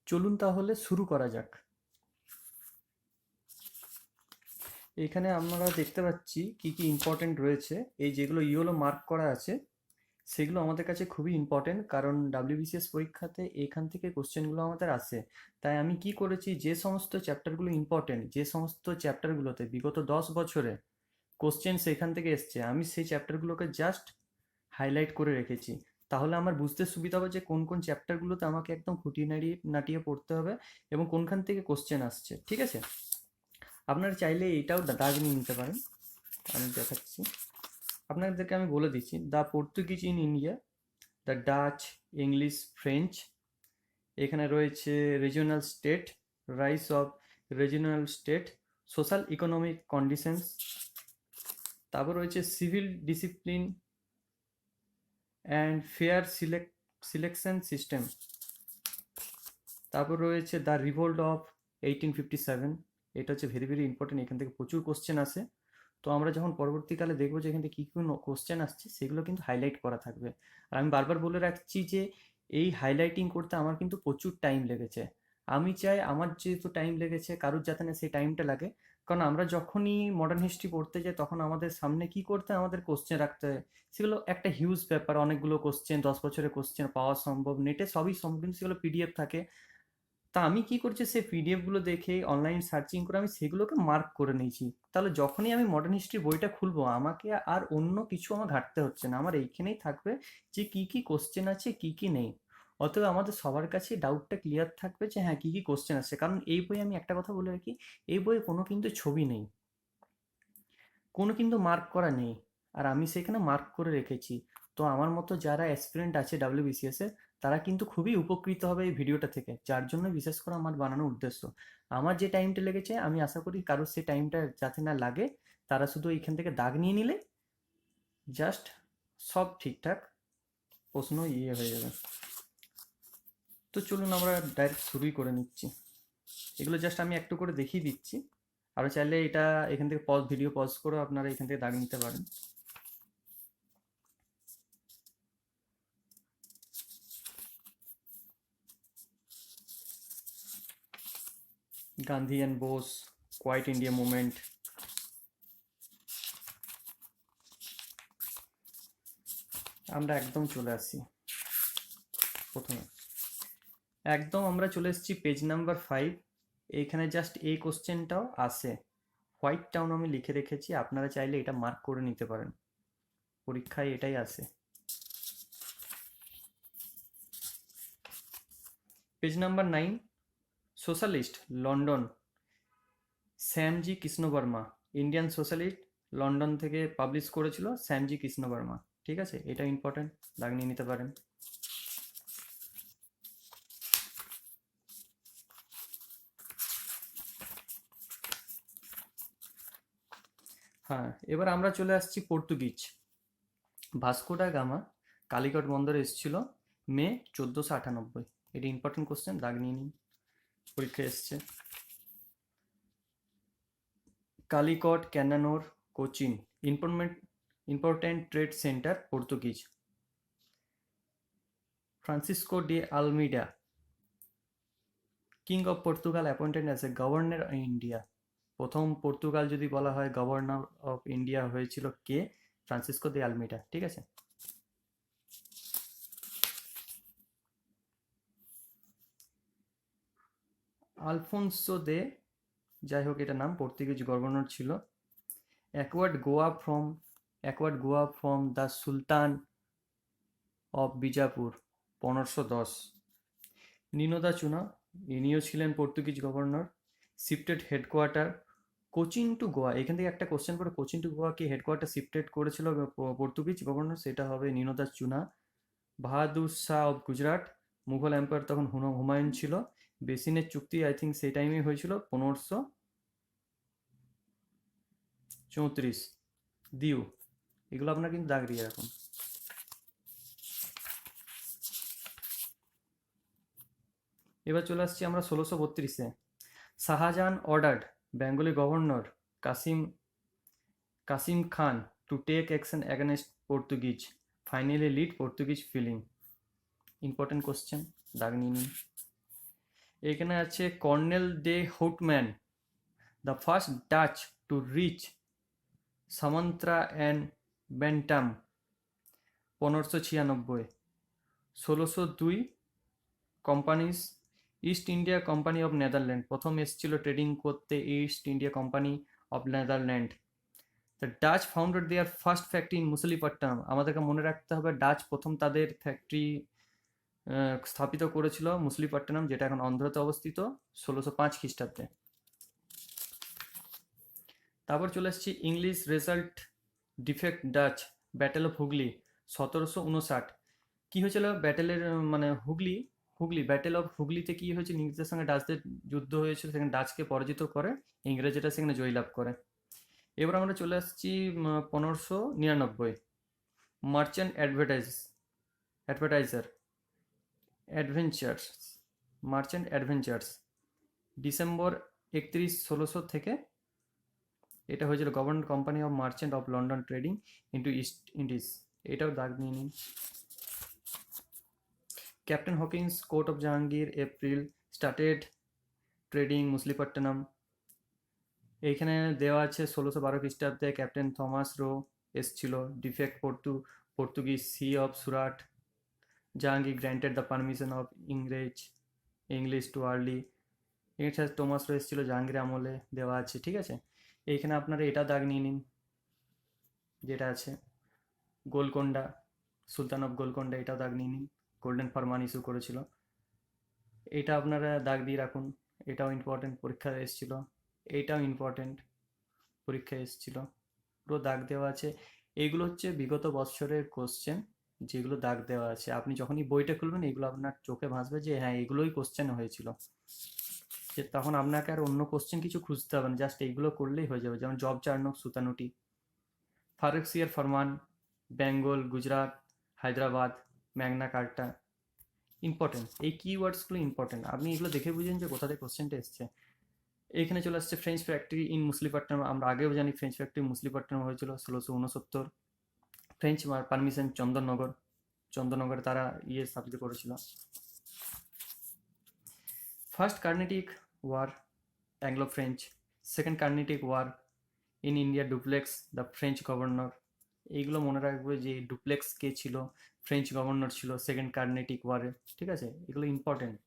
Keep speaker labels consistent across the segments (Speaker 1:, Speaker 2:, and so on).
Speaker 1: চলুন তাহলে শুরু করা যাক। এখানে আমরা দেখতে পাচ্ছি কি কি ইম্পর্টেন্ট রয়েছে। এই যেগুলো ইয়েলো মার্ক করা আছে সেগুলো আমাদের কাছে খুবই ইম্পর্টেন্ট, কারণ ডাব্লিউবিসিএস পরীক্ষাতে এখান থেকে কোশ্চেনগুলো আমাদের আসে। তাই আমি কি করেছি, যে সমস্ত চ্যাপ্টারগুলো ইম্পর্টেন্ট, যে সমস্ত চ্যাপ্টারগুলোতে বিগত 10 বছরে কোশ্চেন সেখান থেকে এসছে, আমি সেই চ্যাপ্টারগুলোকে জাস্ট হাইলাইট করে রেখেছি। তাহলে আমার বুঝতে সুবিধা হবে যে কোন কোন চ্যাপ্টারগুলোতে আমাকে একদম খুঁটিয়ে নাড়িয়ে নাটিয়ে পড়তে হবে এবং কোনখান থেকে কোশ্চেন আসছে। ঠিক আছে, আপনারা চাইলে এটাও দাগ নিয়ে নিতে পারেন। আমি দেখাচ্ছি আপনাদেরকে, আমি বলে দিচ্ছি: the Portuguese in India, the Dutch, English, French. এখানে রয়েছে regional state, rice of regional state, social economic conditions. তারপর রয়েছে civil discipline and fair selection system. তারপর রয়েছে দ্য রিভোল্ট অফ 1857। এটা হচ্ছে ভেরি ভেরি ইম্পর্টেন্ট, এখান থেকে প্রচুর কোশ্চেন আসে। তো আমরা যখন পরবর্তীকালে দেখবো যে এখান থেকে কী কী কোশ্চেন আসছে, সেগুলো কিন্তু হাইলাইট করা থাকবে। আর আমি বারবার বলে রাখছি যে এই হাইলাইটিং করতে আমার কিন্তু প্রচুর টাইম লেগেছে। আমি চাই আমার যেহেতু টাইম লেগেছে, কারুর যাতে না সেই টাইমটা লাগে। কারণ আমরা যখনই মডার্ন হিস্ট্রি পড়তে যাই, তখন আমাদের সামনে কি করতে হয়, আমাদের কোশ্চেন রাখতে হয়। সেগুলো একটা হিউজ ব্যাপার, অনেকগুলো কোশ্চেন, 10 বছরের কোশ্চেন পাওয়া সম্ভব, নেটে সবই সম্ভব, কিন্তু সেগুলো পিডিএফ থাকে। তা আমি কি করছি, সেই পিডিএফগুলো দেখে অনলাইন সার্চিং করে আমি সেগুলোকে মার্ক করে নিয়েছি। তাহলে যখনই আমি মডার্ন হিস্ট্রি বইটা খুলবো, আমাকে আর অন্য কিছু আমার ঘাঁটতে হচ্ছে না, আমার এইখানেই থাকবে যে কি কি কোশ্চেন আছে কি কি নেই। অতএব আমাদের সবার কাছে ডাউটটা ক্লিয়ার থাকবে যে হ্যাঁ কি কি কোশ্চেন আছে। কারণ এই বইয়ে আমি একটা কথা বলে রাখি, এই বইয়ে কোনো কিন্তু ছবি নেই, কোনো কিন্তু মার্ক করা নেই, আর আমি সেখানে মার্ক করে রেখেছি। তো আমার মতো যারা অ্যাসপিরেন্ট আছে ডাব্লিউবিসিএস এর, তারা কিন্তু খুবই উপকৃত হবে এই ভিডিওটা থেকে, যার জন্য বিশেষ করে আমার বানানোর উদ্দেশ্য। আমার যে টাইমটা লেগেছে, আমি আশা করি কারোর সেই টাইমটা যাতে না লাগে। তারা শুধু এইখান থেকে দাগ নিয়ে নিলে জাস্ট সব ঠিকঠাক প্রশ্ন হয়ে যাবে। তো চলুন আমরা ডাইরেক্ট শুরুই করে নিচ্ছি। এগুলো জাস্ট আমি একটু করে দেখিয়ে দিচ্ছি, আরও চাইলে এটা এখান থেকে ভিডিও পজ করে আপনারা এখান থেকে দাগ নিতে পারেন। Gandhi and Bose, quit India movement. আমরা একদম চলে আসি প্রথমে, একদম আমরা চলে এসেছি পেজ নাম্বার 5। এইখানে জাস্ট এই কোশ্চেনটাও আসে, হোয়াইট টাউন আমি লিখে রেখেছি, আপনারা চাইলে এটা মার্ক করে নিতে পারেন, পরীক্ষায় এটাই আসে। Page number 9, socialist London, Shyamji Krishna Varma. Indian socialist, London থেকে পাবলিশ করেছিল শ্যামজি কৃষ্ণ বর্মা। ঠিক আছে, এটা ইম্পর্টেন্ট, দাগ নিয়ে নিতে পারেন। হ্যাঁ, এবার আমরা চলে আসছি Portuguese. Vasco da Gama Calicut বন্দরে এসেছিল মে 1498। এটি ইম্পর্টেন্ট কোশ্চেন, দাগ নিয়ে নিন, পরীক্ষায় এসছে। Calicut, Cannanore, Cochin, important trade centre Portuguese. Francisco de Almeida, king of Portugal, appointed as a governor India. প্রথম পর্তুগাল যদি বলা হয় গভর্নর অফ ইন্ডিয়া হয়েছিল কে? ফ্রান্সিসকো দে আলমিডা। ঠিক আছে, আলফোনসো দে, যাই হোক এটা নাম, পর্তুগিজ গভর্নর ছিল। Acquired Goa from the sultan of Bijapur, 1510। Nino da Cunha, ইনিও ছিলেন Portuguese governor. Shifted headquarter Cochin to Goa. এখান থেকে একটা কোশ্চেন করে, কোচিন টু গোয়া কি হেডকোয়ার্টার শিফটেড করেছিল পর্তুগিজ গভর্নর? সেটা হবে Nino da Cunha. Bahadur Shah of Gujarat, Mughal empire তখন হুমায়ুন ছিল। বেসিনের চুক্তি আই থিঙ্ক সেই টাইমে হয়েছিল 1534। দিউ। এগুলো আপনার কিন্তু দাগ দিয়ে রাখুন। এবার চলে আসছি আমরা 1632-এ। Shahjahan ordered Bengali governor Qasim Qasim Khan to take action against Portuguese, finally lead Portuguese fleeing. Important question, দাগ নিয়ে নিন। এখানে আছে Cornelis de Houtman, the first Dutch to reach Sumatra and Bantam, 1596। 1602 companies, East India Company of Netherland, প্রথম এসেছিল ট্রেডিং করতে East India Company of Netherland. The Dutch founded their first factory in Masulipatnam, আমাদেরকে মনে রাখতে হবে ডাচ প্রথম তাদের factory স্থাপিত করেছিল মুসলিপট্টনম, যেটা এখন অন্ধ্রতে অবস্থিত, 1605 খ্রিস্টাব্দে। তারপর চলে আসছি English result defect Dutch, battle of Hooghly, 1759। কি হয়েছিল ব্যাটেলের, মানে হুগলি, ব্যাটেল অফ হুগলিতে কি হয়েছিল, ইংরেজদের সঙ্গে ডাচদের যুদ্ধ হয়েছিল, সেখানে ডাচকে পরাজিত করে ইংরেজরা সেখানে জয়লাভ করে। এবার আমরা চলে আসছি 1599, merchant advertiser adventurers, merchant adventurers, December 31, 1600 থেকে এটা হয়েছিল government company of merchant of London trading into East Indies, এটাও দাগ নিয়ে নিন। Captain Hawkins, court of Jahangir, April, started trading Masulipatnam, এইখানে দেওয়া আছে 1612 খ্রিস্টাব্দে ক্যাপ্টেন থমাস রো এসছিল, defect Portuguese sea of Surat, Jahangir granted the permission of English to early, এটা থমাস রো এসছিল জাহাঙ্গীর আমলে, দেওয়া আছে, ঠিক আছে। এইখানে আপনারা এটা দাগ নিয়ে নিন যেটা আছে, গোলকোন্ডা, সুলতান অফ গোলকোন্ডা, এটাও দাগ নিয়ে নিন, গোল্ডেন ফরমান ইস্যু করেছিল, এটা আপনারা দাগ দিয়ে রাখুন, এটাও ইম্পর্টেন্ট, পরীক্ষায় এসেছিল, এইটাও ইম্পর্টেন্ট, পরীক্ষায় এসেছিল, পুরো দাগ দেওয়া আছে। এইগুলো হচ্ছে বিগত বছরের কোশ্চেন, যেগুলো দাগ দেওয়া আছে, আপনি যখনই বইটা খুলবেন এগুলো আপনার চোখে ভাসবে যে হ্যাঁ এগুলোই কোশ্চেন হয়েছিল, যে তখন আপনাকে আর অন্য কোশ্চেন কিছু খুঁজতে হবে না, জাস্ট এইগুলো করলেই হয়ে যাবে। যেমন জব চার্নক সুতানুটি, ফারুকসিয়ার ফরমান, বেঙ্গল, গুজরাট, হায়দ্রাবাদ, ম্যাগনা কার্টা, ইম্পর্টেন্ট, এই কিওয়ার্ডসগুলো ইম্পর্টেন্ট, আপনি এগুলো দেখে বুঝেন যে কোথা থেকে কোশ্চেনটা এসছে। এইখানে চলে আসছে ফ্রেঞ্চ ফ্যাক্টরি ইন মুসলিপট্টনম, আমরা আগেও জানি ফ্রেঞ্চ ফ্যাক্টরি মুসলিপট্টনম হয়েছিল 1669। ফ্রেঞ্চ পারমিশন চন্দননগর তারা স্থাপিত করেছিল। First Carnatic war Anglo French, second Carnatic war in India, Dupleix the French governor, এইগুলো মনে রাখবে যে ডুপ্লেক্স কে ছিল, ফ্রেঞ্চ গভর্নর ছিল সেকেন্ড কার্নেটিক ওয়ারে, ঠিক আছে, এগুলো ইম্পর্টেন্ট।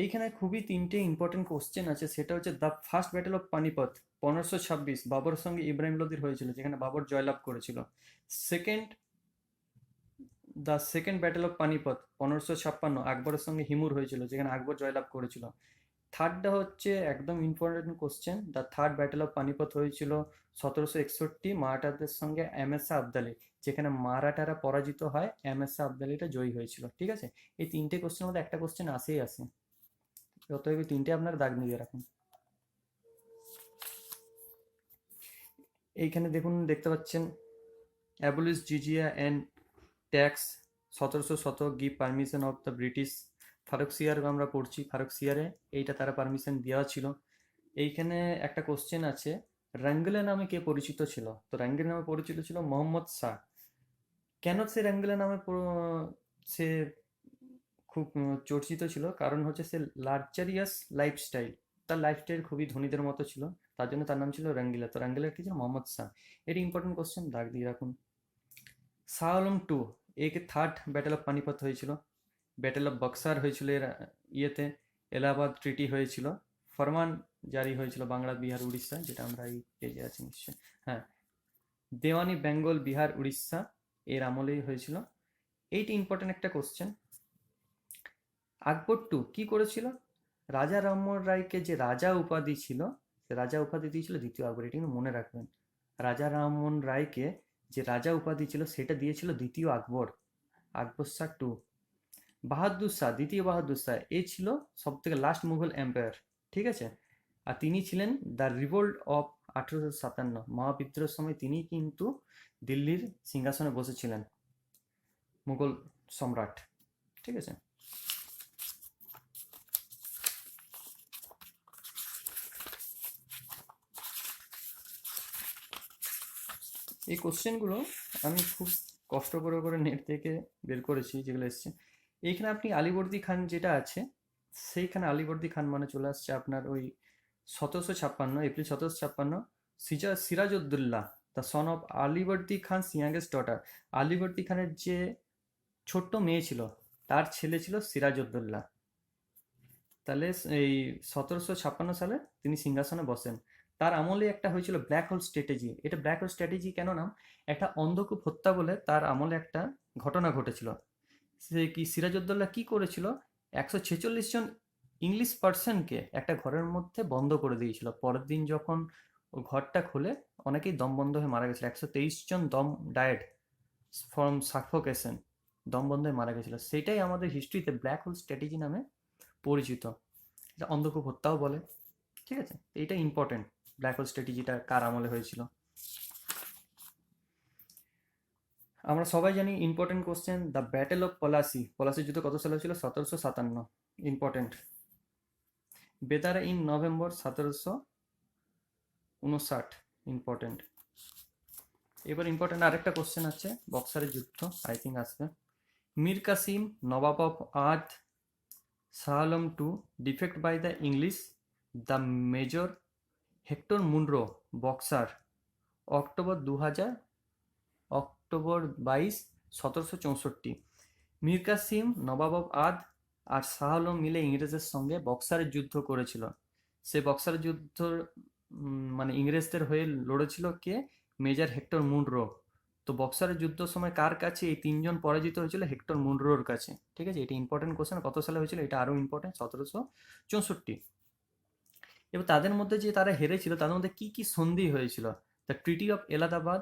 Speaker 1: এইখানে খুবই তিনটে ইম্পর্টেন্ট কোশ্চেন আছে, সেটা হচ্ছে the first battle of Panipat, 1526, Babur সঙ্গে ইব্রাহিম লোদির হয়েছিল, যেখানে বাবর জয়লাভ করেছিল। Second, the second battle of Panipat 1556, আকবরের সঙ্গে হিমুর হয়েছিল, যেখানে আকবর জয়লাভ করেছিল। থার্ডটা হচ্ছে একদম important question, the third battle of Panipat হয়েছিল 1761, মারাঠাদের সঙ্গে এমএসএ আবদালি, যেখানে মারাঠারা পরাজিত হয়, এমএসএ আবদালিটা জয়ী হয়েছিল, ঠিক আছে। এই তিনটে কোশ্চেনের মধ্যে একটা কোশ্চেন আসেই আসে, অতএব এই তিনটে আপনার দাগ নিয়ে রাখুন। এইখানে দেখতে পাচ্ছেন abolish jizya and tax, 1700 give permission of the British, Farrukhsiyar আমরা পড়ছি, ফারুকসিয়ারে এইটা তারা পারমিশন দেওয়া ছিল। এইখানে একটা কোশ্চেন আছে, রাঙ্গলে নামে কে পরিচিত ছিল, তো রাঙ্গলে নামে পরিচিত ছিল মোহাম্মদ শাহ। কেন সে রাঙ্গলে নামে সে খুব চর্চিত ছিল, কারণ হচ্ছে সে লাক্সারিয়াস লাইফস্টাইল, তার লাইফস্টাইল খুবই ধনীদের মতো ছিল, তার জন্য তার নাম ছিল রঙ্গিলা, তো রঙ্গিলার কি ছিল, মোহাম্মদ শাহ, এটি ইম্পর্টেন্ট কোশ্চেন, দাগ দিয়ে রাখুন। শাহ আলম টু, একে থার্ড ব্যাটেল অফ পানিপথ হয়েছিল, ব্যাটেল অফ বক্সার হয়েছিল এর ইয়েতে, এলাহাবাদ ট্রিটি হয়েছিল, ফরমান জারি হয়েছিল বাংলা, বিহার, উড়িষ্যা, যেটা আমরা এই পেজে আছি নিশ্চয়, হ্যাঁ, দেওয়ানি বেঙ্গল, বিহার, উড়িষ্যা এর আমলেই হয়েছিল। এইটি ইম্পর্টেন্ট একটা কোশ্চেন। আকবর টু কি করেছিল, রাজা রামমোহন রায়কে যে রাজা উপাধি ছিল, রাজা উপাধি দিয়েছিল দ্বিতীয় আকবর, এটি কিন্তু মনে রাখবেন, রাজা রামমোহন রায়কে যে রাজা উপাধি ছিল সেটা দিয়েছিল দ্বিতীয় আকবর, আকবর শাহ টু। বাহাদুর শাহ, দ্বিতীয় বাহাদুর শাহ, এ ছিল সব থেকে লাস্ট মুঘল এম্পায়ার, ঠিক আছে, আর তিনি ছিলেন দ্য রিভোল্ট অফ 1857, মহাবিদ্রোহের সময় তিনি কিন্তু দিল্লির সিংহাসনে বসেছিলেন, মুঘল সম্রাট, ঠিক আছে। এই কোশ্চেনগুলো আমি খুব কষ্ট করে করে নেট থেকে বের করেছি, যেগুলো এসছে। এইখানে আপনি আলীবর্দী খান যেটা আছে, সেইখানে আলীবর্দী খান মানে চলে আসছে আপনার ওই 1756, April 1756, Siraj-ud-Daulah the son of Alivardi Khan youngest daughter. Alivardi খানের যে ছোট্ট মেয়ে ছিল, তার ছেলে ছিল সিরাজউদ্দৌল্লা। তাহলে এই 1756 সালে তিনি সিংহাসনে বসেন। তার আমলে একটা হয়েছিল ব্ল্যাক হোল স্ট্র্যাটেজি। এটা ব্ল্যাক হোল স্ট্র্যাটেজি কেন নাম, একটা অন্ধকূপ হত্যা বলে তার আমলে একটা ঘটনা ঘটেছিল। সে কি সিরাজউদ্দৌল্লা কি করেছিল, 146 জন ইংলিশ পার্সনকে একটা ঘরের মধ্যে বন্ধ করে দিয়েছিল। পরের দিন যখন ও ঘরটা খুলে, অনেকেই দম বন্ধ হয়ে মারা গেছিল। 123 জন দম ডায়েড ফ্রম সাফোকেশন, দম বন্ধ হয়ে মারা গেছিল। সেটাই আমাদের হিস্ট্রিতে ব্ল্যাক হোল স্ট্র্যাটেজি নামে পরিচিত। এটা অন্ধকূপ হত্যাও বলে। ঠিক আছে, এইটা ইম্পর্টেন্ট, ব্ল্যাক হোল স্ট্র্যাটেজিটা কার আমলে হয়েছিল। আমরা সবাই জানি important question, the battle of Plassey. Plassey যুদ্ধ কত সালে ছিল, 1757। Important. Bedara in November 1759। Important. এবার ইম্পর্টেন্ট আরেকটা কোশ্চেন আছে, বক্সারের যুদ্ধ আই থিঙ্ক আসবে। Mir Qasim Nawab of Awadh Shah Alam to defect by the English, the major Hector Munro, Buxar, October 22, 1764। Mir Qasim Nawab of Awadh আর শাহ আলম মিলে ইংরেজের সঙ্গে বক্সারের যুদ্ধ করেছিল। সে বক্সার যুদ্ধ মানে ইংরেজদের হয়ে লড়েছিল কে, মেজর হেক্টর মুনরো। তো বক্সারের যুদ্ধের সময় কার কাছে এই তিনজন পরাজিত হয়েছিল, হেক্টর মুনরোর কাছে। ঠিক আছে, এটা ইম্পর্টেন্ট কোশ্চেন। কত সালে হয়েছিল এটা আরও ইম্পর্টেন্ট, 1764। এবার তাদের মধ্যে যে তারা হেরেছিল, তাদের মধ্যে কি কি সন্ধি হয়েছিল, দ্য ট্রিটি অফ এলাহাবাদ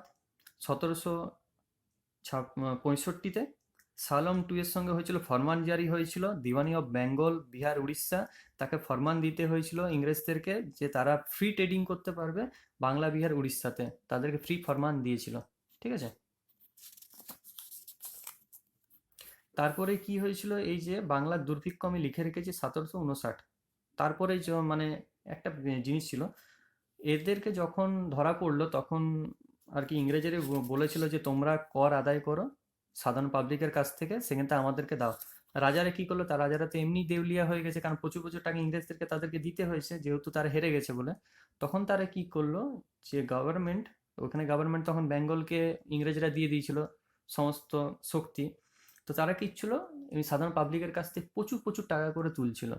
Speaker 1: 1765-তে। সালম টু এর সঙ্গে হয়েছিল ফরমান জারি হয়েছিল, দিওয়ানি অফ বেঙ্গল, বিহার, উড়িষ্যা, তাকে ফরমান দিতে হয়েছিল ইংরেজদেরকে যে তারা ফ্রি ট্রেডিং করতে পারবে বাংলা, বিহার, উড়িষ্যাতে। তাদেরকে ফ্রি ফরমান দিয়েছিল। ঠিক আছে, তারপরে কি হয়েছিল, এই যে বাংলার দুর্ভিক্ষ আমি লিখে রেখেছি 1759। তারপরে মানে একটা জিনিস ছিল, এদেরকে যখন ধরা পড়লো তখন আর কি ইংরেজেরা বলেছিল যে তোমরা কর আদায় করো সাধারণ পাবলিকের কাছ থেকে, সেখানটা আমাদেরকে দাও। রাজারা কি করলো, তার রাজারা তো এমনি দেউলিয়া হয়ে গেছে, কারণ প্রচুর প্রচুর টাকা ইংরেজদেরকে তাদেরকে দিতে হয়েছে, যেহেতু তারা হেরে গেছে বলে। তখন তারা কি করলো, যে গভর্নমেন্ট, ওখানে গভর্নমেন্ট তখন বেঙ্গলকে ইংরেজরা দিয়ে দিয়েছিল সমস্ত শক্তি। তো তারা কি ছিল, এই সাধারণ পাবলিকের কাছ থেকে প্রচুর প্রচুর টাকা করে তুলছিল।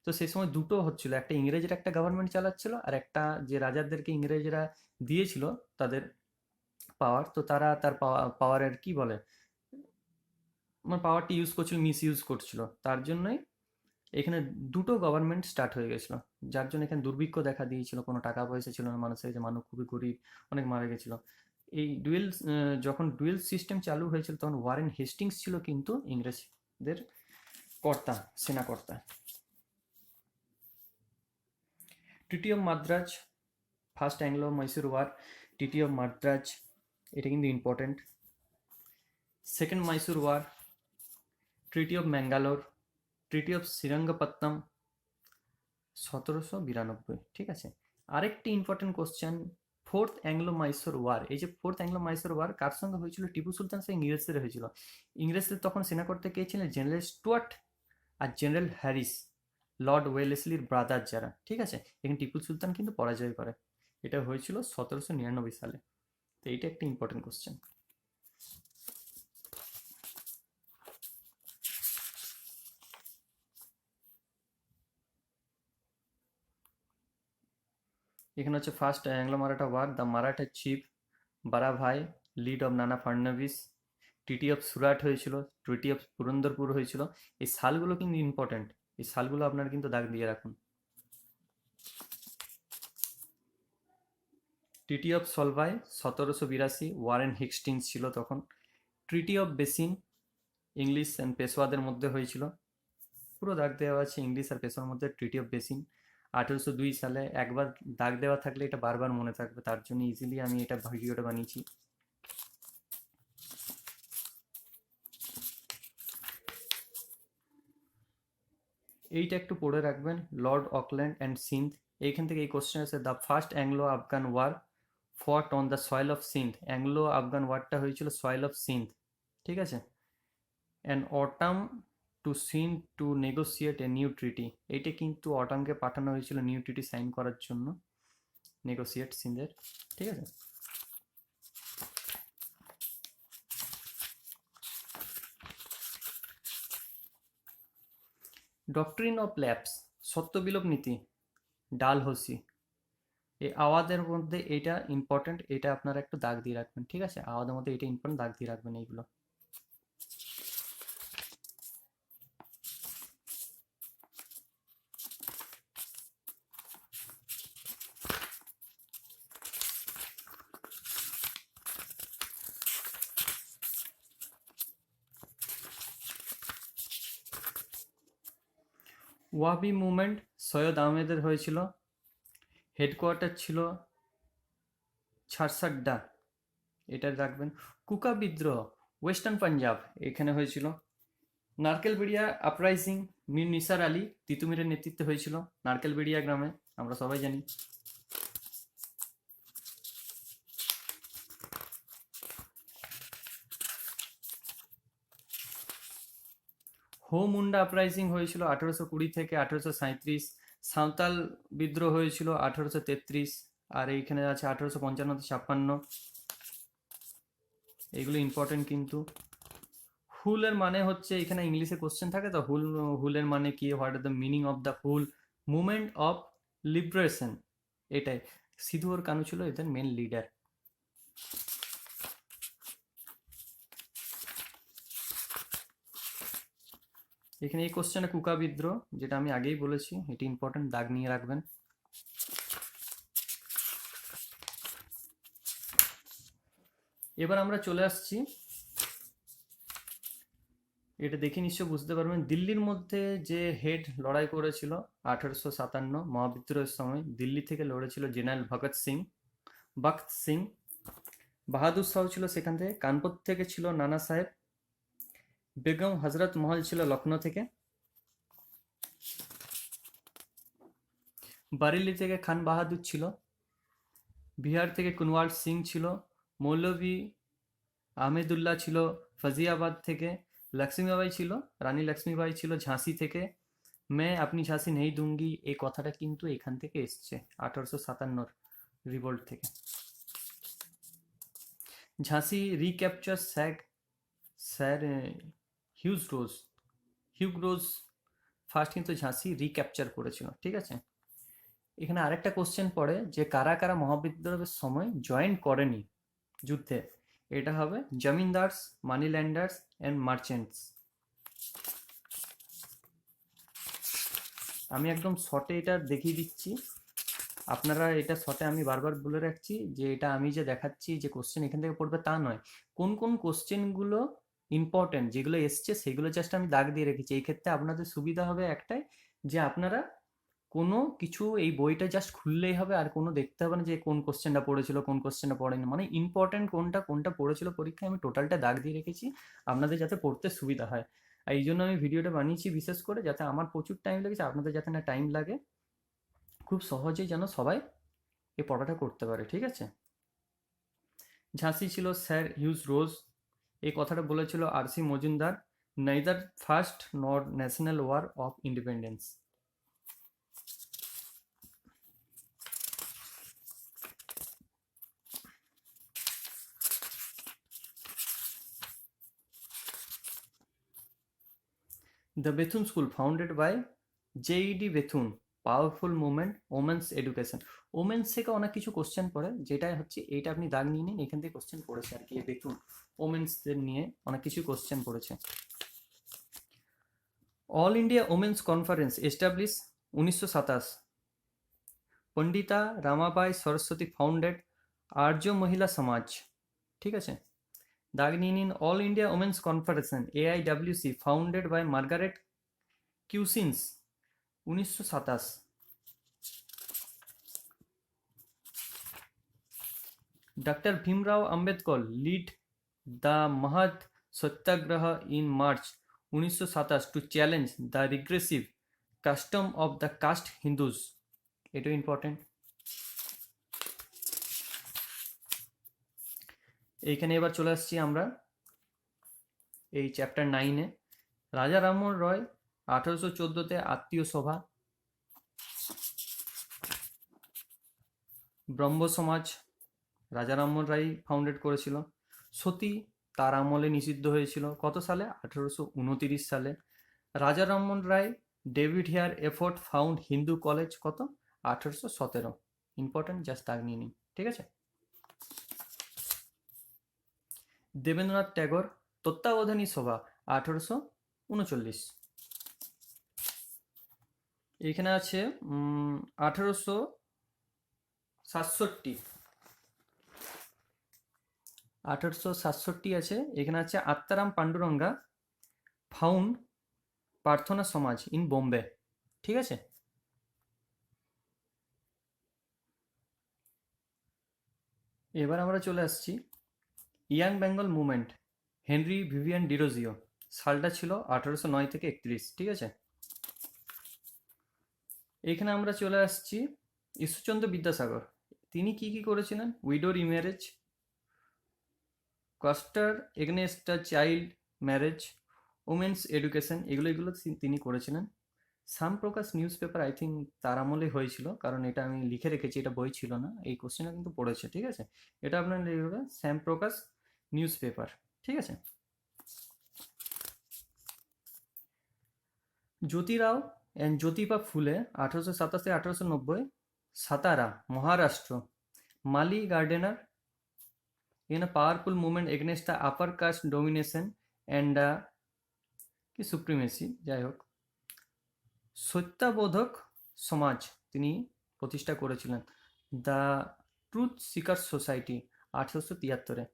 Speaker 1: তো সেই সময় দুটো হচ্ছিল, একটা ইংরেজরা একটা গভর্নমেন্ট চালাচ্ছিল, আর একটা যে রাজাদেরকে ইংরেজরা দিয়েছিল তাদের পাওয়ার, তো তারা তার পাওয়ারের কি বলে, মানে পাওয়ারটি ইউজ করছিল, মিস ইউজ করছিল। তার জন্যই এখানে দুটো গভর্নমেন্ট স্টার্ট হয়ে গেছিল, যার জন্য এখানে দুর্ভিক্ষ দেখা দিয়েছিল, কোনো টাকা পয়সা ছিল না মানুষের, যে মানুষ খুবই গরিব, অনেক মারা গেছিল। এই যখন ডুয়েল সিস্টেম চালু হয়েছিল, তখন ওয়ারেন হেস্টিংস ছিল কিন্তু ইংরেজদের কর্তা, সেনাকর্তা। Treaty of Madras, first Anglo Mysore war, treaty of Madras, এটা কিন্তু important. Second Mysore war, treaty of Mangalore, treaty of Srirangapatnam, 1792। ঠিক আছে, আরেকটি important question, fourth Anglo Mysore war. এই যে ফোর্থ অ্যাংলো মাইসোর ওয়ার কার সঙ্গে হয়েছিল, টিপু সুলতান সঙ্গে ইংরেজদের হয়েছিল। ইংরেজদের তখন সেনা করতে কে ছিলেন, জেনারেল স্টুয়ার্ট আর জেনারেল হ্যারিস, লর্ড ওয়েলেসলির ব্রাদার যারা। ঠিক আছে, এখানে টিপু সুলতান কিন্তু পরাজয় করে। এটা হয়েছিল 1799 সালে। তো এইটা একটা ইম্পর্টেন্ট কোশ্চেন। এখানে হচ্ছে first Anglo Maratha war, the Maratha chief Bara Bhai, lead of নানা ফাডনবিস, ট্রিটি অফ সুরাট হয়েছিল, ট্রিটি অফ পুরন্দরপুর হয়েছিল। এই সালগুলো কিন্তু ইম্পর্টেন্ট, এই সালগুলো আপনারা কিন্তু দাগ দিয়ে রাখুন। Treaty of Salbai 1782, Warren Hastings ছিল তখন। Treaty of Bassein, English and পেশোয়াদের মধ্যে হয়েছিল। পুরো দাগ দেওয়া আছে ইংলিশ আর পেশোয়ার মধ্যে। ট্রিটি অফ বেসিন 1802 সালে। একবার দাগ দেওয়া থাকলে এটা বারবার মনে থাকবে, তার জন্য ইজিলি আমি এটা ভিডিওটা বানিয়েছি। এইটা একটু পড়ে রাখবেন, লর্ড অকল্যান্ড অ্যান্ড সিন্ধ। এইখান থেকে এই কোশ্চেন আছে, the first Anglo Afghan war fought on the soil of Sindh, Anglo Afghan ওয়ারটা হয়েছিল সয়েল অফ সিন্ধ, ঠিক আছে। And Outram to Sindh to negotiate a new treaty, এইটা কিন্তু অটামকে পাঠানো হয়েছিল নিউ ট্রিটি সাইন করার জন্য, নেগোসিয়েট সিন্ধের, ঠিক আছে। ডক্ট্রিন অফ ল্যাপস, সত্যবিলোপ নীতি, ডালহৌসি, এই আওয়াজের মধ্যে এটা ইম্পর্টেন্ট, এটা আপনারা একটু দাগ দিয়ে রাখবেন, ঠিক আছে। আওয়াজের মধ্যে এটা ইম্পর্টেন্ট, দাগ দিয়ে রাখবেন এইগুলো। ওয়াহাবি মুভমেন্ট সৈয়দ আহমেদের হয়েছিল, হেডকোয়ার্টার ছিল ছারসাড্ডা, এটা রাখবেন। কুকা বিদ্রোহ ওয়েস্টার্ন পাঞ্জাব, এখানে হয়েছিল। নারকেলবেড়িয়া আপরাইজিং মীর নিসার আলী তিতুমিরের নেতৃত্বে হয়েছিল নারকেলবেড়িয়া গ্রামে, আমরা সবাই জানি। হো মুন্ডা আপরাইজিং হয়েছিল 1820 থেকে 1837। সাঁওতাল বিদ্রোহ হয়েছিল 1833, আর এইখানে আছে 1855-56, এইগুলো ইম্পর্টেন্ট কিন্তু। হুলের মানে হচ্ছে, এখানে ইংলিশে কোশ্চেন থাকে তো, হুলের মানে কি, what are the meaning of the হুল, মুভমেন্ট অফ লিবারেশন, এটাই। সিধু আর কানু ছিল এদের মেন লিডার। এখানে এই কোশ্চেনে কুকা বিদ্রোহ, যেটা আমি আগেই বলেছি, এটি ইম্পর্টেন্ট, দাগ নিয়ে রাখবেন। এবার আমরা চলে আসছি, এটা দেখে নিশ্চয় বুঝতে পারবেন, দিল্লির মধ্যে যে হেড লড়াই করেছিল 1857 মহাবিদ্রোহের সময়, দিল্লি থেকে লড়েছিল জেনারেল ভগৎ সিং। বাহাদুর শাহ ছিল সেখান থেকে, কানপুর থেকে ছিল নানা সাহেব, বেগম হজরত মহল ছিল লখনৌ থেকে, বারেলি থেকে খান বাহাদুর ছিল, বিহার থেকে কুনওয়ার সিং ছিল, মৌলভী আহমেদুল্লাহ ছিল ফাজিয়াবাদ থেকে, লক্ষ্মীবাই ছিল, রানী লক্ষ্মীবাই ছিল ঝাঁসি থেকে। मैं अपनी ঝাঁসি नहीं दूंगी, এই কথাটা কিন্তু এখান থেকে এসছে 1857 রিভোল্ট থেকে। ঝাঁসি রিক্যাপচার স্যার হিউগ রোজ ফার্স্ট কিন্তু ঝাঁসি রিক্যাপচার করেছিল, ঠিক আছে। এখানে আরেকটা কোশ্চেন পড়ে যে কারা কারা মহাবিদ্রোহের সময় জয়েন করেনি যুদ্ধে, এটা হবে জমিনদার্স, মানি ল্যান্ডার্স অ্যান্ড মার্চেন্টস। আমি একদম শর্টে এটা দেখিয়ে দিচ্ছি, আপনারা এটা শর্টে আমি বারবার বলে রাখছি যে এটা আমি যে দেখাচ্ছি যে কোশ্চেন এখান থেকে পড়বে তা নয়, কোন কোন কোশ্চেনগুলো ইম্পর্টেন্ট যেগুলো এসছে সেগুলো জাস্ট আমি দাগ দিয়ে রেখেছি। এই ক্ষেত্রে আপনাদের সুবিধা হবে একটাই, যে আপনারা কোনো কিছু এই বইটা জাস্ট খুললেই হবে, আর কোনো দেখতে হবে না যে কোন কোশ্চেনটা পড়েছিল কোন কোশ্চেনটা পড়েনি, মানে ইম্পর্টেন্ট কোনটা কোনটা পড়েছিল পরীক্ষায় আমি টোটালটা দাগ দিয়ে রেখেছি আপনাদের যাতে পড়তে সুবিধা হয়। আর এই জন্য আমি ভিডিওটা বানিয়েছি বিশেষ করে, যাতে আমার প্রচুর টাইম লেগেছে, আপনাদের যাতে না টাইম লাগে, খুব সহজেই যেন সবাই এই পড়াটা করতে পারে, ঠিক আছে। ঝাঁসি ছিল স্যার হিউজ রোজ, এই কথাটা বলেছিল R C. Majumdar, neither first nor national war of independence. The Bethune School, founded by J.E.D. Bethune, powerful movement, women's education. Women's থেকে অনেক কিছু কোশ্চেন পড়ে, যেটা হচ্ছে এইটা আপনি দাগ নিয়ে নিন, এখান থেকে কোশ্চেন পড়েছে আর কি, বেথুন ওমেন্সদের নিয়ে অনেক কিছু কোশ্চেন পড়েছে। All India Women's Conference establish 1927, Pandita Ramabai Saraswati founded Arya Mahila Samaj, ঠিক আছে। দাগ নিয়ে নিন, All India Women's Conference AIWC founded by Margaret Cousins 1927। Dr. Bhimrao Ambedkar lead the Mahad Satyagraha in March 1927 to challenge the regressive custom of the caste Hindus. এটা important. এইখানে এবার চলে আসছি আমরা এই চ্যাপ্টার 9-এ। রাজা রামমোহন রয় 1814-তে আত্মীয় সভা, ব্রহ্ম সমাজ রাজা রামমোহন রায় ফাউন্ডেড করেছিল। সতী তার আমলে নিষিদ্ধ হয়েছিল কত সালে? 1829 সালে। Raja Rammohan Roy David Hare effort found Hindu College কত? 1817। ইম্পর্টেন্ট, জাস্ট দাগ নিয়ে নিন, ঠিক আছে। দেবেন্দ্রনাথ ট্যাগর তত্ত্বাবধানী সভা 1839। এখানে আছে 1867। 1867 আছে। এখানে আছে আত্মারাম পান্ডুরঙ্গা ফাউন্ড প্রার্থনা সমাজ ইন বোম্বে, ঠিক আছে। এবার আমরা চলে আসছি young Bengal movement, Henry Vivian Derozio, সালটা ছিল 1809 থেকে 31, ঠিক আছে। এখানে আমরা চলে আসছি ঈশ্বরচন্দ্র বিদ্যাসাগর, তিনি কি কি করেছিলেন? Widow remarriage, coaster against the child marriage, women's education, এগুলো তিনি করেছিলেন। Shyamprakash news paper I think তার আমলে হয়েছিল, কারণ এটা আমি লিখে রেখেছি, এটা বই ছিল না। এই কোশ্চেনটা কিন্তু পড়েছে, ঠিক আছে। এটা আপনার লিখবে শ্যামপ্রকাশ নিউজ পেপার, ঠিক আছে। জ্যোতিরাও অ্যান্ড জ্যোতিবা ফুলে 1887 1890, সাতারা মহারাষ্ট্র, মালি gardener in a powerful movement against the upper caste domination and কি সুপ্রিমেসি, যাই হোক। সত্যাবোধক সমাজ তিনি প্রতিষ্ঠা করেছিলেন। দ্য ট্রুথ সিকার সোসাইটি 1873-এ।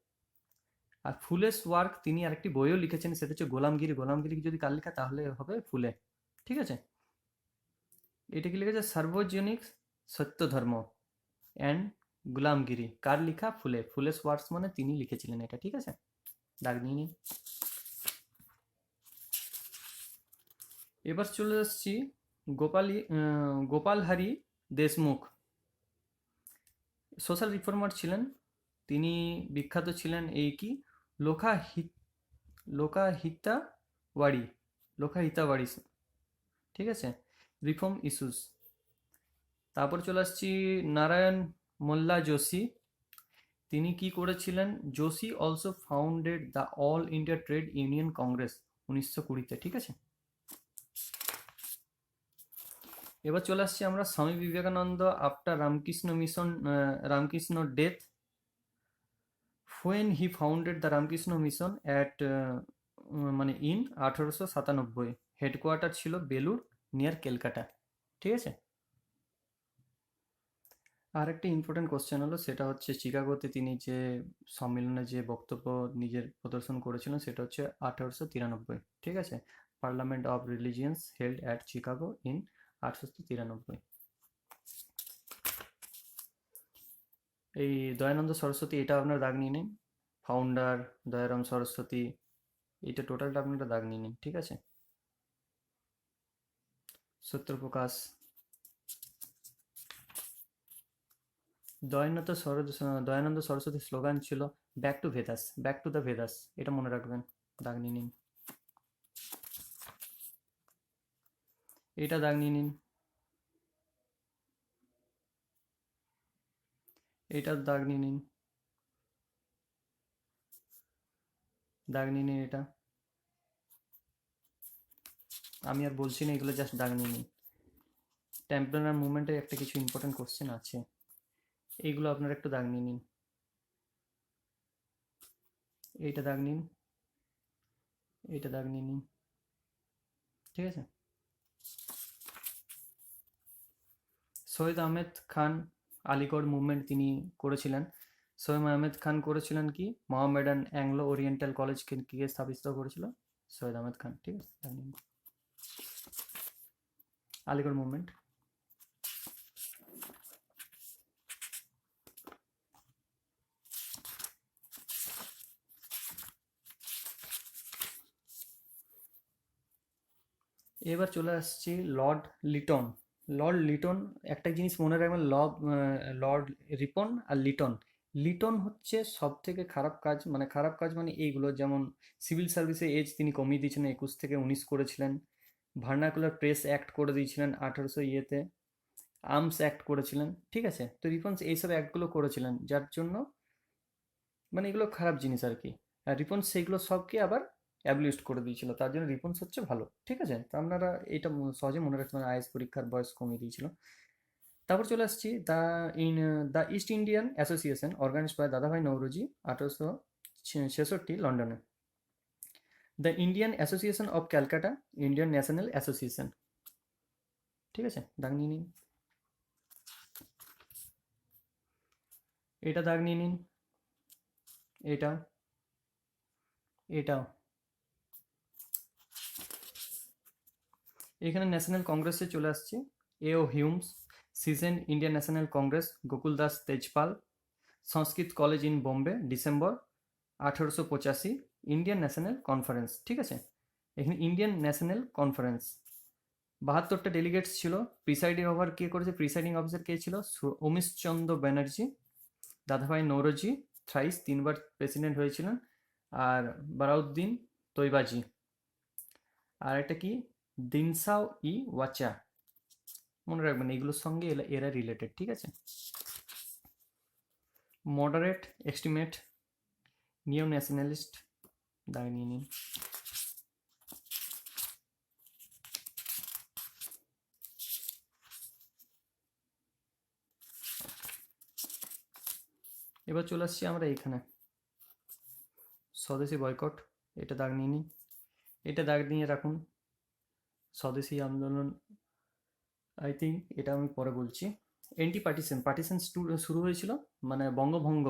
Speaker 1: আর ফুলেস ওয়ার্ক, তিনি আরেকটি বইও লিখেছেন, সেটা হচ্ছে গোলামগিরি। গোলামগিরি যদি কার লেখা তাহলে হবে ফুলে, ঠিক আছে। এটা কি লিখেছে? সার্বজনিক সত্য ধর্ম অ্যান্ড গুলামগিরি, কার লেখা? ফুলে। ফুলেস ওয়ার্কস মানে তিনি লিখেছিলেন এটা, ঠিক আছে। দাগ নিয়ে নিন। এবার চলে আসছি গোপালহারি দেশমুখ, সোশ্যাল রিফর্মার ছিলেন। তিনি বিখ্যাত ছিলেন এই কি লোকাহিতাওয়াড়ি, লোকাহিতাওয়াড়ি, ঠিক আছে, রিফর্ম ইস্যুস। তারপর চলে আসছি নারায়ণ মোল্লা যোশী, তিনি কি করেছিলেন? Joshi also founded the All India trade union Congress 1920-তে, ঠিক আছে। এবার চলে আসছি আমরা Swami Vivekananda after Ramakrishna mission, Ramakrishna death, when he founded the Ramakrishna mission at মানে ইন 1897, হেডকোয়ার্টার ছিল বেলুর নিয়ার ক্যালকাটা, ঠিক আছে। আর একটা ইম্পর্টেন্ট কোশ্চেন হলো, সেটা হচ্ছে চিকাগোতে তিনি যে সম্মেলনে যে বক্তব্য নিজের প্রদর্শন করেছিলেন, সেটা হচ্ছে 1893, ঠিক আছে। Parliament of religions held at Chicago in 1893। এই দয়ানন্দ সরস্বতী, এটা আপনার দাগ নিয়ে নিন। ফাউন্ডার দয়ারাম সরস্বতী, এটা টোটালটা আপনারা দাগ নিয়ে নিন, ঠিক আছে। সত্যপ্রকাশ, দয়ানন্দ সরস্বতীর স্লোগান ছিল back to Vedas, back to the Vedas, এটা মনে রাখবেন, দাগ নিয়ে নিন। এটা দাগ নিয়ে নিন, এটার দাগ নিয়ে নিন, দাগ নিয়ে নিন। এটা আমি আর বলছি না, এগুলো জাস্ট দাগ নিয়ে নিন। টেম্পোরারি মুভমেন্টের একটা কিছু ইম্পর্টেন্ট কোশ্চেন আছে, এইগুলো আপনারা একটু দাগ নিয়ে নিন। এইটা দাগ নিন, এইটা দাগ নিয়ে নিন, ঠিক আছে। সৈয়দ আহমেদ খান আলিগড় মুভমেন্ট তিনি করেছিলেন। সৈয়দ আহমেদ খান করেছিলেন কি? মোহামেডান অ্যাংলো ওরিয়েন্টাল কলেজকে কে স্থাপিত করেছিল? সৈয়দ আহমেদ খান, ঠিক আছে। আলিগড় মুভমেন্ট। এবার চলে আসছি লর্ড লিটন। লর্ড লিটন, একটা জিনিস মনে রাখবেন, লর্ড রিপন আর লিটন, লিটন হচ্ছে সব থেকে খারাপ কাজ, মানে খারাপ কাজ মানে এইগুলো, যেমন সিভিল সার্ভিসে এজ তিনি কমিয়ে দিয়েছিলেন, 21 থেকে 19 করেছিলেন। ভার্নাকুলার প্রেস অ্যাক্ট করে দিয়েছিলেন 1800 ইয়েতে। আর্মস অ্যাক্ট করেছিলেন, ঠিক আছে? তো রিপন্স এইসব অ্যাক্টগুলো করেছিলেন, যার জন্য মানে এগুলো খারাপ জিনিস আর কি। আর রিপন্স সেইগুলো সবকে আবার অ্যাবলিস্ট করে দিয়েছিল, তার জন্য রিপন্স হচ্ছে ভালো, ঠিক আছে? তো আপনারা এটা সহজে মনে রাখতে পারেন, আইএস পরীক্ষার বয়স কমিয়ে দিয়েছিল। তারপর চলে আসছি the East Indian association, organised by Dadabhai Naoroji, 1866 লন্ডনে। The Indian association of Calcutta, Indian national association, ঠিক আছে? দাগ নিয়ে নিন, এটা দাগ নিয়ে নিন, এটাও, এটাও। এখানে ন্যাশনাল কংগ্রেসে চলে আসছে। এও Hume's, season Indian national Congress, Gokul Das Tejpal, Sanskrit college in Bombay, December 1885, Indian national conference, ঠিক আছে? এখানে ইন্ডিয়ান ন্যাশনাল কনফারেন্স 72টা ডেলিগেটস ছিল। প্রিসাইডিং ওভার কে করেছে, প্রিসাইডিং অফিসার কে ছিল? উমেশ চন্দ্র ব্যানার্জি। দাদাভাই নৌরোজি থ্রাইস 3বার প্রেসিডেন্ট হয়েছিলেন। আর বারাউদ্দিন তৈবাজি। আর একটা কি, দিনসাও ই ওয়াচা, মনে রাখবেন এগুলোর সঙ্গে এরা রিলেটেড, ঠিক আছে? মডারেট, এক্সট্রিমেট, নিও ন্যাশনালিস্ট, দাগ নিয়ে নিন। এবার চলে আসছি আমরা এইখানে, স্বদেশী বয়কট, এটা দাগ নিয়ে নিন, এটা দাগ নিয়ে রাখুন। স্বদেশী আন্দোলন, আই থিঙ্ক এটা আমি পরে বলছি। এন্টি পার্টিশন, পার্টিশন শুরু হয়েছিল, মানে বঙ্গভঙ্গ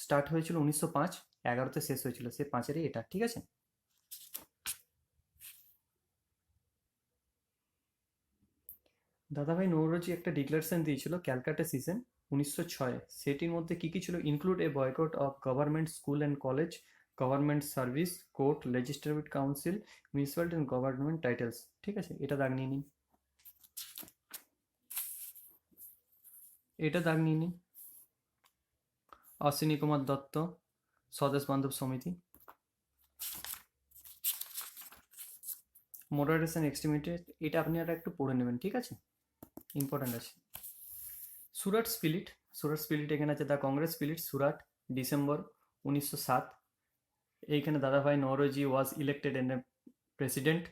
Speaker 1: স্টার্ট হয়েছিল 1905, 11তে শেষ হয়েছিল, সে 5-এরই এটা, ঠিক আছে? দাদাভাই নৌরোজি একটা ডিক্লারেশন দিয়েছিল ক্যালকাটা সিজন 1906, সেটির মধ্যে কি কি ছিল? Include A boycott of government school and college, government service, court, legislative council, municipality and government titles, ঠিক আছে? এটা দাগ নিয়ে নিন, এটা দাগ নিয়ে নিন। অশ্বিনী কুমার দত্ত, স্বদেশ বান্ধব সমিতি। মডারেশন এক্সট্রিমিটি, এটা আপনি আর একটু পড়ে নেবেন, ঠিক আছে? ইম্পর্ট্যান্ট আছে। সুরাট স্পিরিট, সুরাট স্পিরিট এখানে আছে। The Congress spirit, Surat, December 1907। এইখানে Dadabhai Naoroji was elected an a president.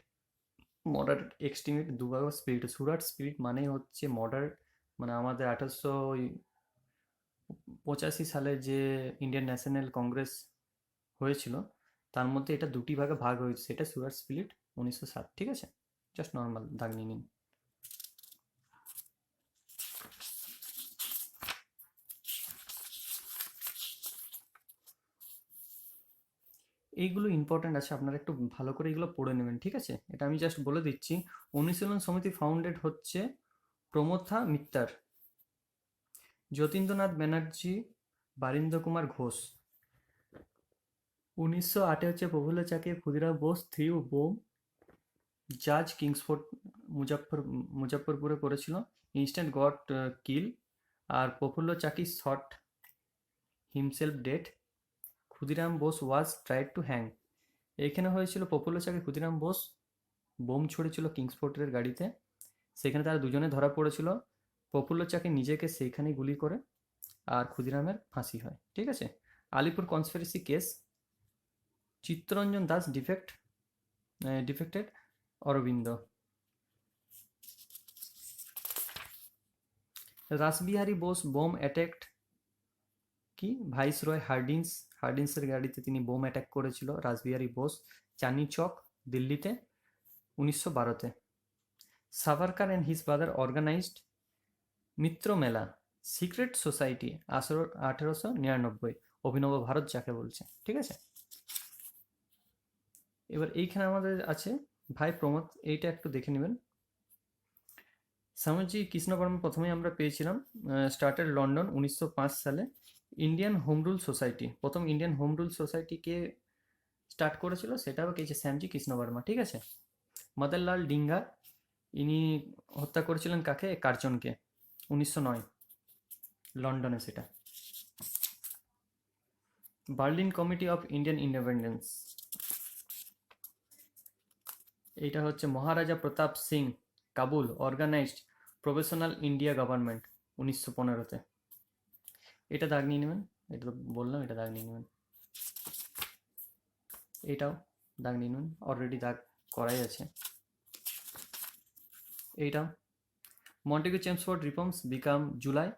Speaker 1: Moderate extremist, দুবাগ স্পিরিট। সুরাট স্পিরিট মানে হচ্ছে মডারেট, মানে আমাদের 1885 সালে যে ইন্ডিয়ান ন্যাশনাল কংগ্রেস হয়েছিল, তার মধ্যে এটা দুটি ভাগে ভাগ হয়েছে, সেটা সুরাট স্পিরিট 1907, ঠিক আছে? জাস্ট নর্মাল দাগ নিয়ে নিন। এইগুলো ইম্পর্ট্যান্ট আছে, আপনারা একটু ভালো করে এগুলো পড়ে নেবেন, ঠিক আছে? এটা আমি জাস্ট বলে দিচ্ছি। অনুশীলন সমিতি ফাউন্ডেড হচ্ছে প্রমথা মিত্তার, যতীন্দ্রনাথ ব্যানার্জি, বারীন্দ্র কুমার ঘোষ। 1908 হচ্ছে প্রফুল্ল চাকি, ক্ষুদিরাম বোস থ্রিউ বোম জাজ কিংসফোর্ড, মুজাফরপুরে করেছিল। ইনস্ট্যান্ট গট কিল। আর প্রফুল্ল চাকি shot himself dead. Khudiram Bose was tried to hang. এইখানে হয়েছিল প্রফুল্ল চাকি ক্ষুদিরাম বোস বোম ছুড়েছিল কিংসফোর্টের গাড়িতে, সেখানে তারা দুজনে ধরা পড়েছিল। প্রফুল্ল চাকি নিজেকে সেইখানেই গুলি করে, আর ক্ষুদিরামের ফাঁসি হয়, ঠিক আছে? Alipore conspiracy case, Chittaranjan Das defected Aurobindo. Rashbehari Bose bomb attacked কি, ভাইসরয় হার্ডিন্সের গাড়িতে তিনি বোম অ্যাটাক করেছিল রাসবিহারী বোস, চাঁদনি চক, দিল্লিতে, 1912-তে। Savarkar and his brother organised Mitra Mela, secret society, 1899, অভিনব ভারত যাকে বলছে, ঠিক আছে? এবার এইখানে আমাদের আছে ভাই প্রমোদ, এইটা একটু দেখে নেবেন। স্বামীজি কৃষ্ণবর্মা প্রথমেই আমরা পেয়েছিলাম, স্টার্টেড লন্ডন 1905 সালে। ইন্ডিয়ান হোম রুল সোসাইটি, প্রথম ইন্ডিয়ান হোম রুল সোসাইটিকে স্টার্ট করেছিল, সেটাও পেয়েছে শ্যামজি কৃষ্ণবর্মা, ঠিক আছে? মদনলাল ডিঙ্গা, ইনি হত্যা করেছিলেন কাকে, কার্জনকে, 1909 লন্ডনে সেটা। Berlin committee of Indian independence, এইটা হচ্ছে Maharaja Pratap Singh Kabul organised professional India government 1915-তে। এটা দাগ নিয়ে নেবেন, এটা তো বললাম, এটা দাগ নিয়ে নেবেন। এটাও দাগ নিয়ে নেবেন, অলরেডি দাগ করাই আছে। এইটাও Montagu Chelmsford reforms become July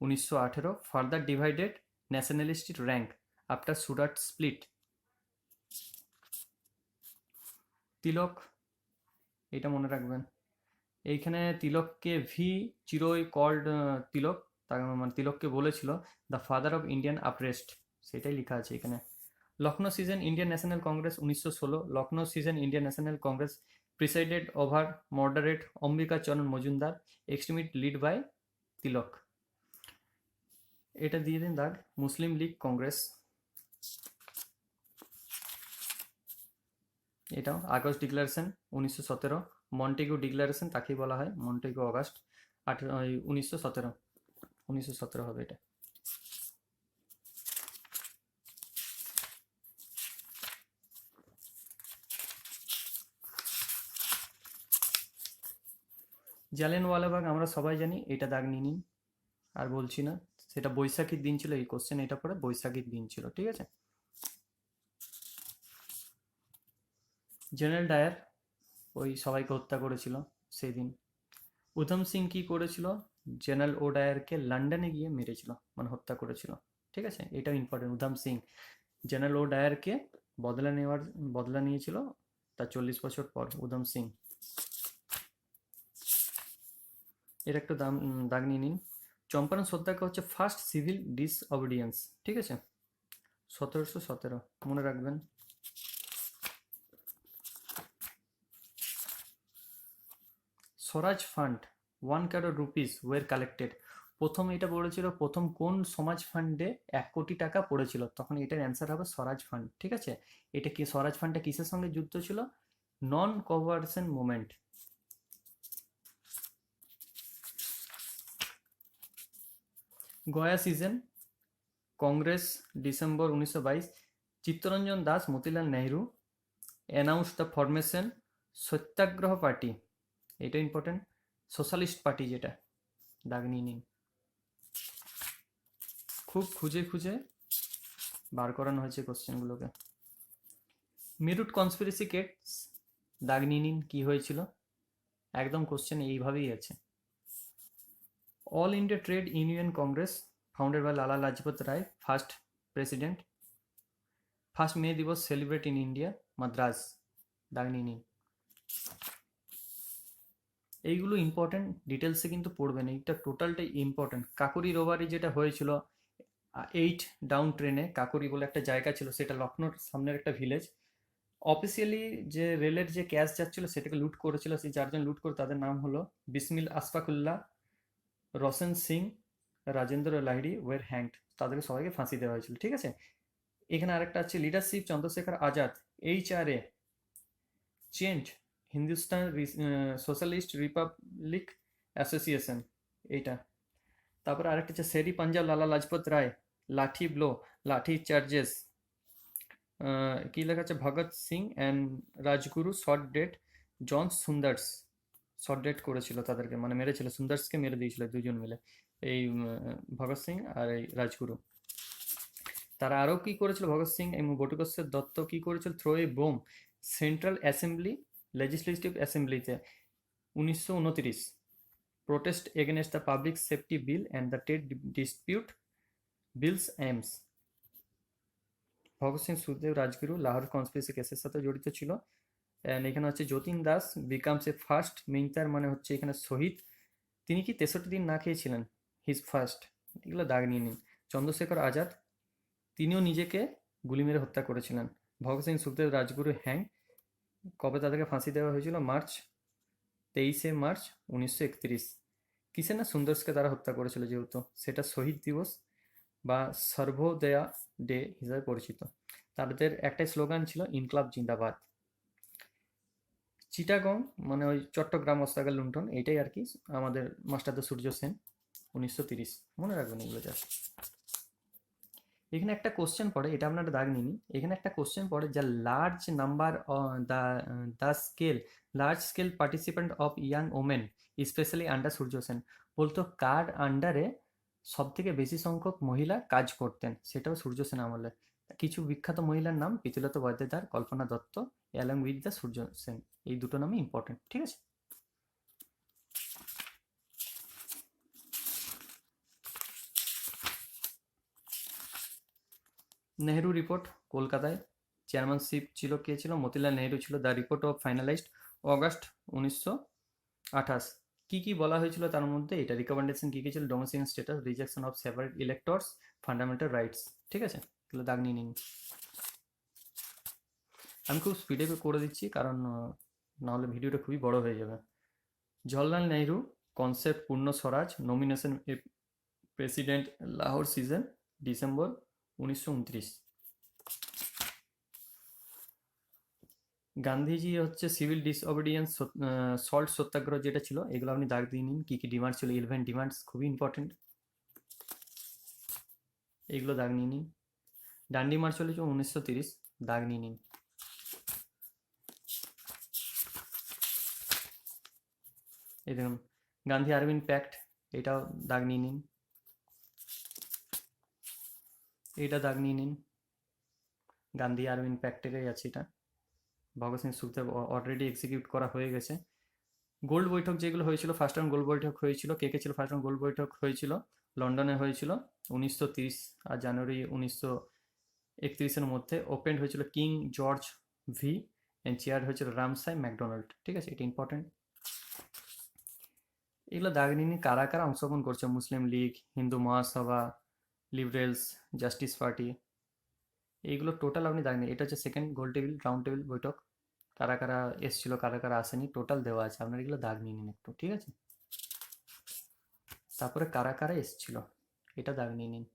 Speaker 1: 1918 further divided nationalist rank after Surat split. Tilak, এটা মনে রাখবেন, এইখানে তিলককে ভি চিরই কল্ড তিলক, তার মানে তিলককে বলেছিল দ্য ফাদার অফ ইন্ডিয়ান আপরেস্ট, সেটাই লেখা আছে এখানে। Lucknow season Indian national Congress 1916, Lucknow season Indian national Congress presided over moderate Ambika চরণ মজুমদার, এক্সট্রিমিট লিড বাই তিলক। এটা দিয়ে দিন দাগ। মুসলিম লীগ কংগ্রেস, এটাও আগস্ট ডিক্লারেশন 1917, মন্টেগু ডিক্লারেশন তাকেই বলা হয়, মন্টেগু অগাস্ট 1917 হবে এটা। জালিয়ানওয়ালাবাগ আমরা সবাই জানি, এটা দাগ নিয়ে নিন, আর বলছি না। সেটা বৈশাখীর দিন ছিল, এই কোশ্চেন এটা পরে বৈশাখীর দিন ছিল, ঠিক আছে। জেনারেল ডায়ার ওই সবাইকে হত্যা করেছিল সেই দিন। উধম সিং কি করেছিল? জেনারেল ও ডায়ারকে লন্ডনে গিয়ে মেরেছিল, মানে হত্যা করেছিল, ঠিক আছে। এটাও ইম্পর্টেন্ট। উধম সিং জেনারেল ও ডায়ারকে বদলা নিয়েছিল তার 40 বছর পর, উধম সিং। এর একটা দাগ নিয়ে নিন। চম্পারণ সত্যাগ্রহ হচ্ছে ফার্স্ট সিভিল ডিসঅবিডিয়েন্স, ঠিক আছে, 1717 মনে রাখবেন। স্বরাজ ফান্ড 1 crore rupees ওয়ের কালেক্টেড। প্রথম এটা পড়েছিল, প্রথম কোন সমাজ ফান্ডে 1 কোটি টাকা পড়েছিল, তখন এটার অ্যান্সার হবে স্বরাজ ফান্ড, ঠিক আছে। এটা কি স্বরাজ ফান্ডটা কিসের সঙ্গে যুক্ত ছিল? Non cooperation movement. Gaya season Congress December 1922, Chittaranjan Das Motilal Nehru announce the formation satyagraha party, এটা ইম্পর্টেন্ট। সোশ্যালিস্ট পার্টি যেটা, দাগ নিয়ে নিন। খুব খুঁজে খুঁজে বার করানো হয়েছে কোশ্চেনগুলোকে। মিরুট কনস্পিরেসি কেস, দাগ নিয়ে নিন, কি হয়েছিল, একদম কোশ্চেন এইভাবেই আছে। All India trade union congress founded by Lala Lajpat Rai, first president. First May দিবস সেলিব্রেট ইন ইন্ডিয়া, মাদ্রাজ, দাগ নিয়ে নিন। এইগুলো ইম্পর্টেন্ট, ডিটেলসে কিন্তু পড়বেন, এইটা টোটালটাই ইম্পর্টেন্ট। কাকরি রোবারি যেটা হয়েছিল 8 ডাউন ট্রেনে, কাকরি বলে একটা জায়গা ছিল, সেটা লখনৌর সামনের একটা ভিলেজ। অফিসিয়ালি যে রেলের যে ক্যাশ যাচ্ছিল সেটাকে লুট করেছিল, সেই 4 জন লুট করে তাদের নাম হলো বিসমিল আশফাকুল্লাহ, রোশন সিং, রাজেন্দ্র লাহিড়ি ওয়ের হ্যাংড, তাদেরকে সবাইকে ফাঁসি দেওয়া হয়েছিল, ঠিক আছে। এখানে আরেকটা আছে leadership Chandrashekhar Azad, HRA change Hindustan socialist republic association, এইটা। তারপরে আরেকটা হচ্ছে শেরি পাঞ্জাব লালা লাজপত রায়, লাঠি ব্লো, লাঠি চার্জেস, কি লেখা আছে, Bhagat Singh and Rajguru shot dead, John Saunders shot dead করেছিল তাদেরকে, মানে মেরেছিল, সুন্দার্সকে মেরে দিয়েছিল দুজন মিলে, এই ভগৎ সিং আর এই রাজগুরু। তারা আরও কি করেছিল, ভগৎ সিং এবং বটুকেশ্বর দত্ত কি করেছিল, throw a bomb central assembly legislative অ্যাসেম্বলিতে 1929, protest against the public safety bill and the trade dispute bills aims। Bhagat Singh Sukhdev Rajguru Lahore conspiracy কেসের সাথে জড়িত ছিল। অ্যান্ড এখানে হচ্ছে Jatin Das becomes a first, মিংতার মানে হচ্ছে এখানে শহীদ, তিনি কি 63 দিন না খেয়েছিলেন, হিজ ফার্স্ট, এগুলো দাগ নিয়ে নিন। চন্দ্রশেখর আজাদ, তিনিও নিজেকে গুলি মেরে হত্যা করেছিলেন। ভগৎ সিং সুখদেব রাজগুরু হ্যাং, কবে তাদেরকে ফাঁসি দেওয়া হয়েছিল, 23 মার্চ 1931। কিসে না, সুন্দরসকে তারা হত্যা করেছিল, যেহেতু সেটা শহীদ দিবস বা সর্বোদয়া ডে হিসাবে পরিচিত। তাদের একটাই স্লোগান ছিল, ইনকলাব জিন্দাবাদ। চিটাগং মানে ওই চট্টগ্রাম অস্ত্রাগার লুণ্ঠন, এইটাই আর কি আমাদের মাস্টারদা সূর্য সেন 1930, মনে রাখবেন এগুলো জাস্ট। এখানে একটা কোশ্চেন পড়ে, এটা আপনারা দাগ নিন। এখানে একটা কোশ্চেন পড়ে, যা large number the the scale large scale participant of young women specially under Surya Sen. বলতো কার আন্ডারে সব থেকে বেশি সংখ্যক মহিলা কাজ করতেন, সেটাও সূর্য সেন আমলে। কিছু বিখ্যাত মহিলার নাম প্রীতিলতা ওয়াদ্দেদার, কল্পনা Dutta, along with the Surya Sen, এই দুটো নামই ইম্পর্টেন্ট, ঠিক আছে। নেহেরু রিপোর্ট কলকাতায় চেয়ারম্যানশিপ ছিল, কে ছিল? মতিলাল নেহেরু ছিল। The report of finalised August 1928। কি কি বলা হয়েছিল তার মধ্যে? এটা রিকমেন্ডেশন কি কি ছিল? Domicile status, rejection of separate electors, fundamental rights, ঠিক আছে, এগুলো দাগ নিয়ে নিন। আমি খুব স্পিডে করে দিচ্ছি, কারণ নাহলে ভিডিওটা খুবই বড় হয়ে যাবে। Jawaharlal Nehru concept Purna Swaraj, nomination president Lahore session, December 1929। Gandhiji হচ্ছে সিভিল ডিসঅবিডিয়েন্স সল্ট সত্যাগ্রহ যেটা ছিল, এগুলো আপনি দাগ দিয়ে নিন। কী কী ডিমান্ড ছিল? 11 ডিমান্ডস, খুবই ইম্পর্টেন্ট, এগুলো দাগ নিয়ে নিন। ডান্ডি মার্চ চলেছে 1930, দাগ নিয়ে নিন। এই দেখুন গান্ধী আরবিন প্যাক্ট, এটাও দাগ নিয়ে নিন, এইটা দাগ নিয়ে নিন। গান্ধী আরবিন প্যাক্টেরই আছে এটা। ভগৎ সিং সুখদেব অলরেডি এক্সিকিউট করা হয়ে গেছে। গোল্ড বৈঠক যেগুলো হয়েছিল, ফার্স্ট রাউন্ড গোল্ড বৈঠক হয়েছিল, কে কে ছিল ফার্স্ট রাউন্ড গোল্ড বৈঠক হয়েছিল? লন্ডনে হয়েছিল 1930 আর জানুয়ারি 1931-এর মধ্যে। ওপেন হয়েছিল king George V and chair হয়েছিল রামসাই ম্যাকডোনাল্ড, ঠিক আছে, এটা ইম্পর্টেন্ট। এগুলো দাগ নিয়ে কারা কারা অংশগ্রহণ করছে? মুসলিম লীগ, হিন্দু মহাসভা, লিবারেলস, জাস্টিস পার্টি, এইগুলো টোটাল আপনি দাগ নিন। এটা হচ্ছে second goal table round table বৈঠক, কারা কারা এসছিল কারা কারা আসেনি টোটাল দেওয়া আছে, আপনারা এগুলো দাগ নিয়ে নিন একটু, ঠিক আছে। তারপরে কারা কারা এসছিল এটা দাগ নিয়ে নিন।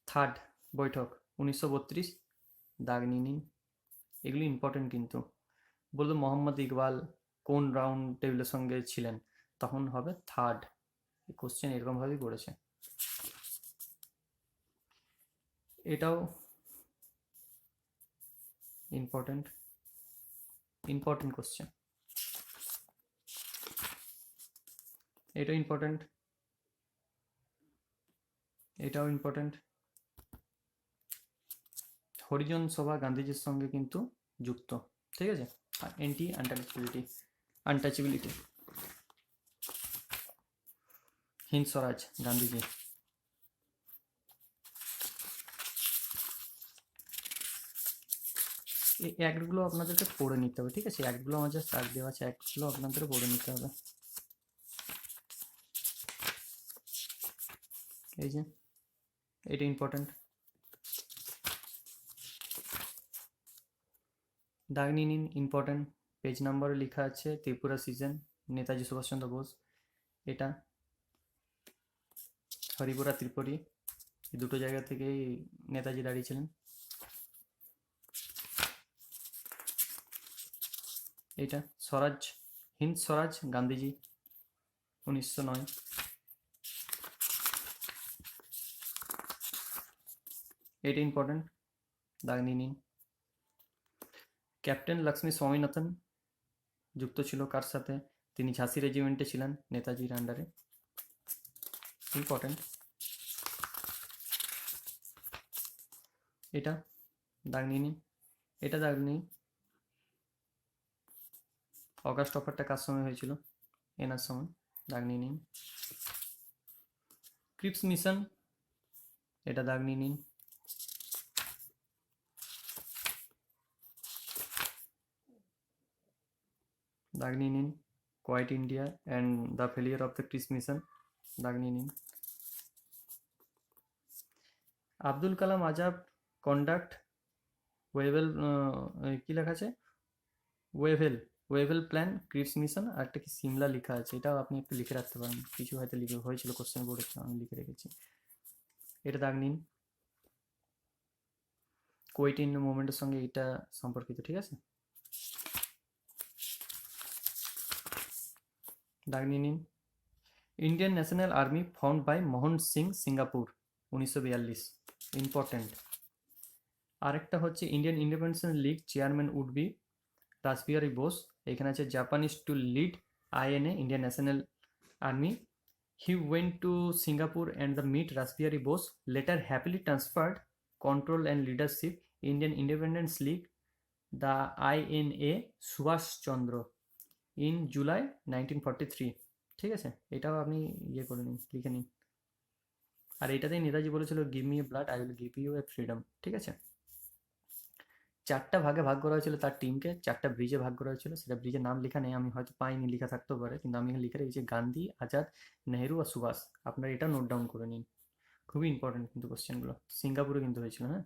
Speaker 1: থার্ড বৈঠক 1932, দাগ নিয়ে নিন, এগুলি ইম্পর্টেন্ট কিন্তু। বললো মোহাম্মদ ইকবাল কোন রাউন্ড টেবিলের সঙ্গে ছিলেন, তখন হবে থার্ড। কোশ্চেন এরকমভাবেই করেছে, এটাও ইম্পর্টেন্ট ইম্পর্টেন্ট কোশ্চেন, এটা ইম্পর্টেন্ট, এটাও ইম্পর্টেন্ট। হরিজন সভা গান্ধীজির সঙ্গে কিন্তু যুক্ত, ঠিক আছে। আর অ্যান্টি আনটাচেবিলিটি হিন্দ স্বরাজ গান্ধীজি। এই অ্যাক্টগুলো আপনাদেরকে পড়ে নিতে হবে, ঠিক আছে। অ্যাক্টগুলো আমার জাস্ট দাগ দেওয়া আছে, অ্যাক্টগুলো আপনাদের পড়ে নিতে হবে। এই যে এটা ইম্পর্টেন্ট, দাগ নিয়ে নিন, ইম্পর্টেন্ট। পেজ নাম্বারে লেখা আছে ত্রিপুরা সিজন, নেতাজি সুভাষচন্দ্র বোস, এটা হরিপুরা ত্রিপুরি, এই দুটো জায়গা থেকেই নেতাজি দাঁড়িয়েছিলেন। এইটা স্বরাজ হিন্দ স্বরাজ গান্ধীজি 1909। এটা ইম্পর্টেন্ট, দাগ নিয়ে নিন। ক্যাপ্টেন লক্ষ্মী স্বামীনাথন যুক্ত ছিল কার সাথে? তিনি ঝাঁসি রেজিমেন্টে ছিলেন নেতাজির আন্ডারে, ইম্পর্টেন্ট। এটা দাগ নিয়ে নিন, এটা দাগ নিন। অগাস্ট অফারটা কার সময় হয়েছিল? এনার সময়, দাগ নিয়ে নিন। ক্রিপস মিশন, এটা দাগ নিয়ে নিন। দাগ নিয়ে নিন। Quit India and the failure of the Cripps mission, দাগ নিয়ে নিন। আব্দুল কালাম আজাদ কন্ডাক্ট ওয়েভেল, কি লেখা আছে? ওয়েভেল প্ল্যান ক্রিপস মিশন, আর একটা কি সিমলা লেখা আছে, এটাও আপনি একটু লিখে রাখতে পারেন, কিছু হয়তো লিখে হয়েছিল কোশ্চেন বোর্ডে, আমি লিখে রেখেছি, এটা দাগ নিন। কোয়েট ইন্ডিয়া মুভমেন্টের সঙ্গে এটা সম্পর্কিত, ঠিক আছে, দাগ নিয়ে নিন। Indian national army found by Mohan Singh Singapore 1942, important. আরেকটা হচ্ছে Indian independence league chairman would be Rashbehari Bose. এখানে আছে Japanese to lead INA Indian national army. He went to Singapore and the meet Rashbehari Bose, later happily transferred control and leadership Indian independence league the INA Subhash Chandra in July 1943। ঠিক আছে, এটাও আপনি ইয়ে করে নিন, লিখে নিন। আর এটাতেই নেতাজি বলেছিল give me a blood I will give you a freedom. ঠিক আছে, চারটা ভাগে ভাগ করা হয়েছিল তার টিমকে, চারটা ব্রিজে ভাগ করা হয়েছিল। সেটা ব্রিজের নাম লেখা নেই, আমি হয়তো পাইনি, লেখা থাকতেও পারে, কিন্তু আমি এখানে লিখে রেখেছি গান্ধী, আজাদ, নেহেরু আর সুভাষ। আপনারা এটা নোট ডাউন করে নিন, খুবই ইম্পর্টেন্ট কিন্তু কোশ্চেনগুলো। সিঙ্গাপুরে কিন্তু হয়েছিল, হ্যাঁ।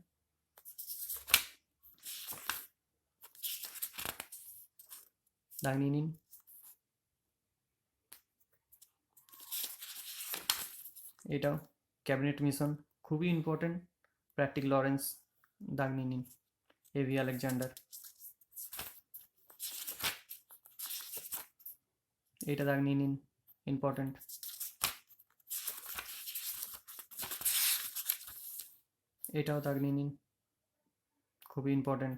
Speaker 1: দাগ নিয়ে নিন। এটাও ক্যাবিনেট মিশন, খুবই ইম্পর্টেন্ট। প্র্যাকটিক লরেন্স, দাগ নিয়ে নিন। এভি আলেকজান্ডার, এটা দাগ নিয়ে নিন, ইম্পর্টেন্ট। এটাও দাগ নিয়ে নিন, খুবই ইম্পর্টেন্ট।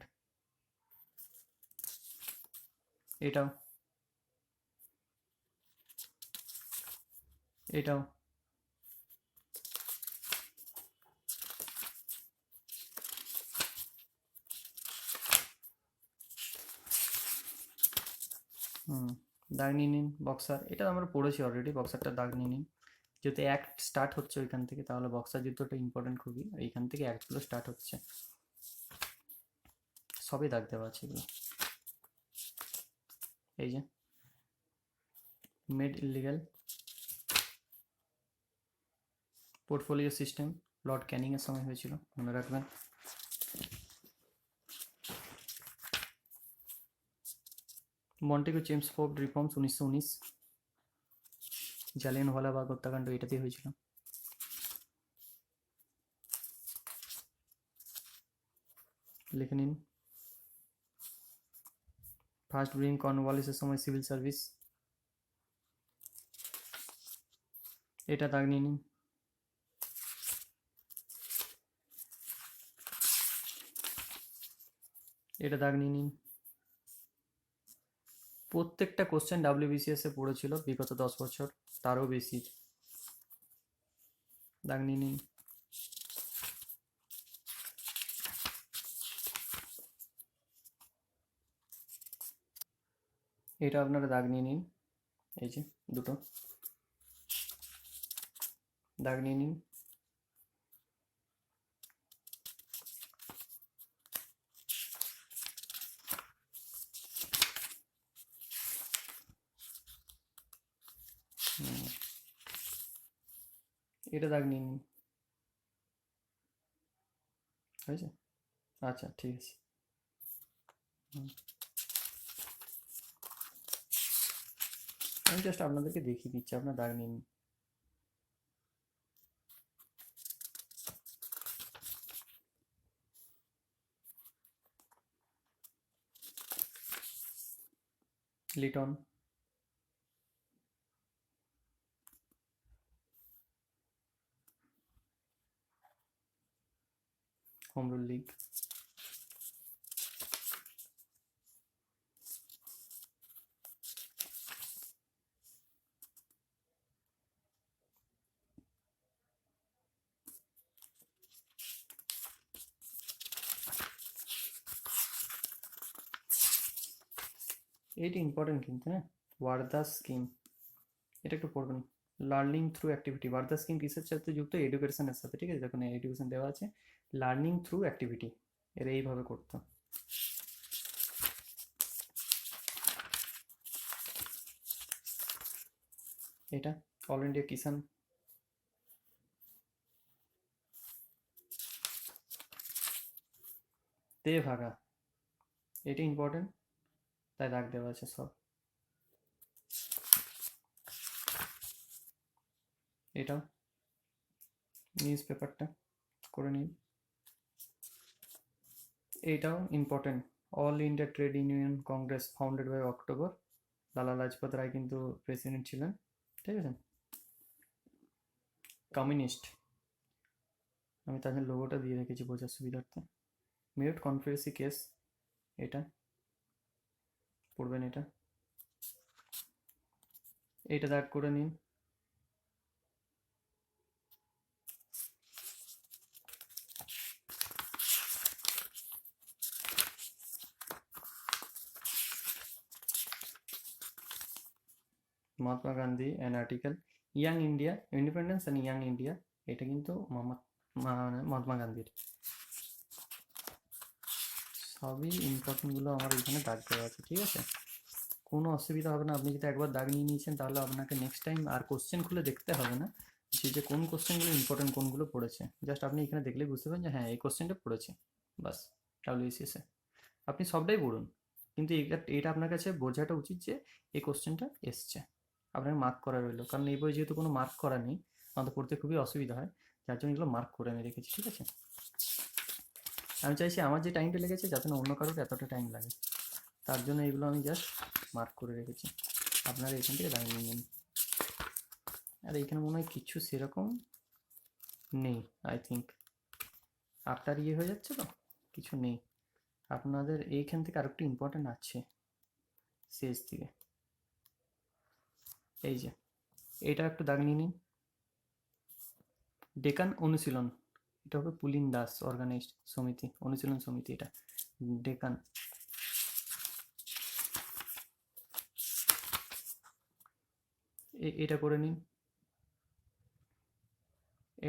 Speaker 1: এটাও, এটাও, দাগ নিয়ে নিন। বক্সার, এটা আমরা পড়েছি অলরেডি, বক্সারটা দাগ নিয়ে নিন। যেহেতু অ্যাক্ট স্টার্ট হচ্ছে ওইখান থেকে, তাহলে বক্সার যুদ্ধটা ইম্পর্টেন্ট খুবই, এইখান থেকে অ্যাক্টগুলো স্টার্ট হচ্ছে। সবই দাগ দেওয়া আছে এগুলো। এই যে made illegal, portfolio system Lord Canning এর সময় হয়েছিল, মনে রাখবেন। মন্টেগু চেমসফোর্ড রিফর্মস 1919, জালিয়ানওয়ালাবাগ হত্যাকাণ্ড এটাতেই হয়েছিল। লিখে নিন। ফার্স্ট ব্রিং কর্নওয়ালিসের সময় সিভিল সার্ভিস, এটা দাগ নিয়ে নিন। এটা দাগ নিয়ে নিন। প্রত্যেকটা কোশ্চেন ডাব্লিউবিসিএস এ পড়েছিল বিগত 10 বছর, তারও বেশি। দাগ নিয়ে নিন। এটা আপনারা দাগ নিয়ে নিন, এই যে দুটো দাগ নিয়ে নিন। এটা দাগ নিয়ে নিন, হয়েছে? আচ্ছা ঠিক আছে। আমি জাস্ট আপনাদেরকে দেখিয়ে দিচ্ছি, আপনার দাগ নিন। লিটন, হোম রুল লীগ, এইটা ইম্পর্টেন্ট কিন্তু, হ্যাঁ। ওয়ার্দা স্কিম, এটা একটু পড়বেন। Learning through activity, Wardah scheme কিসের সাথে যুক্ত? এডুকেশনের সাথে। ঠিক আছে, দেখুন এডুকেশন দেওয়া আছে, লার্নিং থ্রু অ্যাক্টিভিটি, এর এইভাবে করতো। এটা অল ইন্ডিয়া কিষান, তে ভাগা, এটা ইম্পর্টেন্ট, তাই দাগ দেওয়া আছে সব। এটাও নিউজ পেপারটা করে নিন। এটাও important, all India trade union congress founded by October, Lala Lajpat রায় কিন্তু প্রেসিডেন্ট ছিলেন। ঠিক আছে, কমিউনিস্ট, আমি তাদের লোগোটা দিয়ে রেখেছি বোঝার সুবিধার্থে। মিউট কনফিডেন্সি কেস, এটা পড়বেন, এটা দাগ করে নিন। Mahatma Gandhi an article, young India independence and young India, এটা কিন্তু মহাত্মা গান্ধীর। সবই ইম্পর্টেন্টগুলো আমার এখানে দাগ দেওয়া আছে, ঠিক আছে, কোনো অসুবিধা হবে না। আপনি যদি একবার দাগ নিয়ে নিয়েছেন তাহলে আপনাকে নেক্সট টাইম আর কোশ্চেন খুলে দেখতে হবে না যে কোন কোশ্চেনগুলো ইম্পর্টেন্ট, কোনগুলো পড়েছে। জাস্ট আপনি এখানে দেখলেই বুঝতে পারেন যে হ্যাঁ এই কোশ্চেনটা পড়েছে, বাস। ডাব্লিউবিসিএসে আপনি সবটাই পড়ুন, কিন্তু এটা আপনার কাছে বোঝাটা উচিত যে এই কোশ্চেনটা এসছে, আপনার মার্ক করা রইলো। কারণ এই বই যেহেতু কোনো মার্ক করা নেই, আমাদের পড়তে খুবই অসুবিধা হয়, যার জন্য এগুলো মার্ক করে আমি রেখেছি, ঠিক আছে। আমি চাইছি আমার যে টাইমটা লেগেছে যাতে না অন্য কারোর এতটা টাইম লাগে, তার জন্য এগুলো আমি জাস্ট মার্ক করে রেখেছি। আপনারা এখান থেকে দাঁড়িয়ে নিন। আর এইখানে মনে হয় কিছু সেরকম নেই, আই থিঙ্ক আফটার ইয়ে হয়ে যাচ্ছে তো কিছু নেই। আপনাদের এইখান থেকে আরেকটু ইম্পর্টেন্ট আছে শেষ দিকে, এই যে এইটা একটু দাগ নিয়ে নিন। ডেকান অনুশীলন, এটা হবে পুলিন দাস অর্গানাইজড সমিতি, অনুশীলন সমিতি, এটা ডেকান। এটা করে নিন,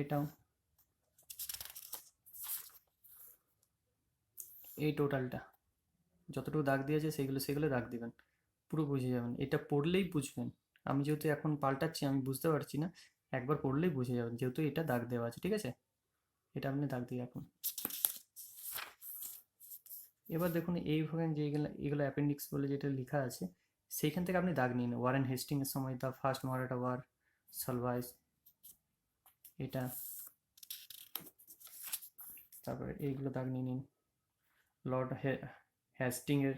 Speaker 1: এটাও, এই টোটালটা যতটুকু দাগ দিয়েছে সেগুলো দাগ দিবেন, পুরো বুঝে যাবেন। এটা পড়লেই বুঝবেন, আমি যেহেতু এখন পাল্টাচ্ছি আমি বুঝতে পারছি না, একবার পড়লেই বুঝে যাবেন যেহেতু এটা দাগ দেওয়া আছে, ঠিক আছে। এটা আপনি দাগ দিয়ে রাখুন। এবার দেখুন এইভাবে যে এগুলো অ্যাপেন্ডিক্স বলে যেটা লেখা আছে, সেইখান থেকে আপনি দাগ নিন। ওয়ারেন হেস্টিংয়ের সময় দ্য ফার্স্ট মারাঠা ওয়ার সালভাইজ, এটা, তারপরে এইগুলো দাগ নিয়ে নিন। লর্ড হ্যাস্টিংয়ের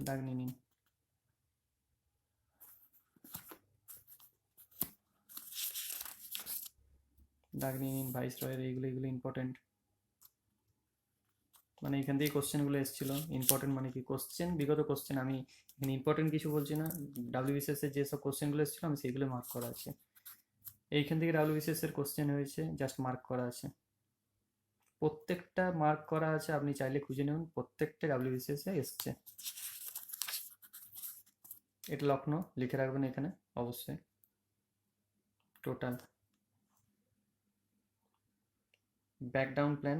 Speaker 1: দাগ নিয়ে নিন। দাগ নিয়ে নিন ভাইস রয়ের, এইগুলো ইম্পর্টেন্ট, মানে এখান থেকে কোশ্চেনগুলো এসেছিল। ইম্পর্টেন্ট মানে কি কোশ্চেন, বিগত কোশ্চেন, আমি এখানে ইম্পর্টেন্ট কিছু বলছি না, ডাব্লিউবিসিএস এর যেসব কোশ্চেনগুলো এসেছিল আমি সেইগুলো মার্ক করা আছে। এইখান থেকে ডাব্লিউবিসিএস এর কোশ্চেন হয়েছে, জাস্ট মার্ক করা আছে, প্রত্যেকটা মার্ক করা আছে, আপনি চাইলে খুঁজে নেবেন, প্রত্যেকটা ডাব্লিউবিসিএস এ এসছে। এটা লখনৌ লিখে রাখবেন এখানে অবশ্যই, টোটাল। ব্যাকডাউন প্ল্যান,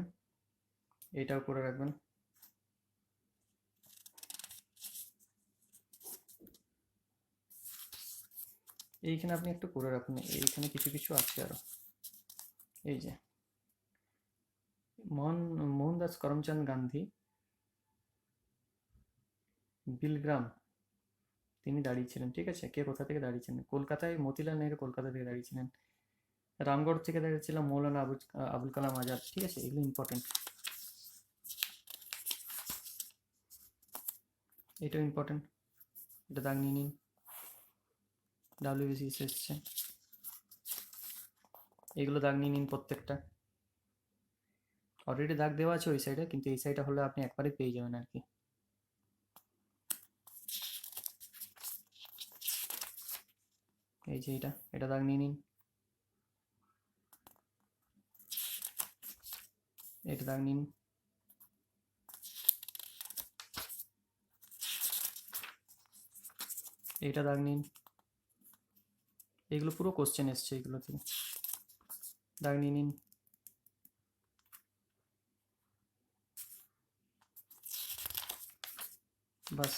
Speaker 1: এটাও করে রাখবেন। এইখানে আপনি একটু করে রাখুন, এইখানে কিছু কিছু আছে আরো। এই যে মোহনদাস করমচাঁদ গান্ধী বিলগ্রাম, তিনি দাঁড়িয়েছিলেন, ঠিক আছে। কে কোথা থেকে দাঁড়িয়েছিলেন? কলকাতায় মতিলাল নেহরু কলকাতা থেকে দাঁড়িয়েছিলেন। রামগড় থেকে দাঁড়িয়েছিলাম মৌলানা আবুল কালাম আজাদ, ঠিক আছে। এগুলো ইম্পর্টেন্ট, এটাও ইম্পর্টেন্ট, এটা দাগ নিয়ে নিন। ডাব্লিউবিসিএস এসছে, এগুলো দাগ নিয়ে নিন প্রত্যেকটা। অলরেডি দাগ দেওয়া আছে ওই সাইডে, কিন্তু এই সাইডে হলে আপনি একবারে পেয়ে যাবেন আর কি। এই যে এটা দাগ নিয়ে নিন, এটা দাগ নিন, এইটা দাগ নিন। এগুলো পুরো কোশ্চেন এসছে, এগুলো থেকে দাগ নিয়ে নিন। বাস,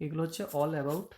Speaker 1: এগুলো হচ্ছে অল অ্যাবাউট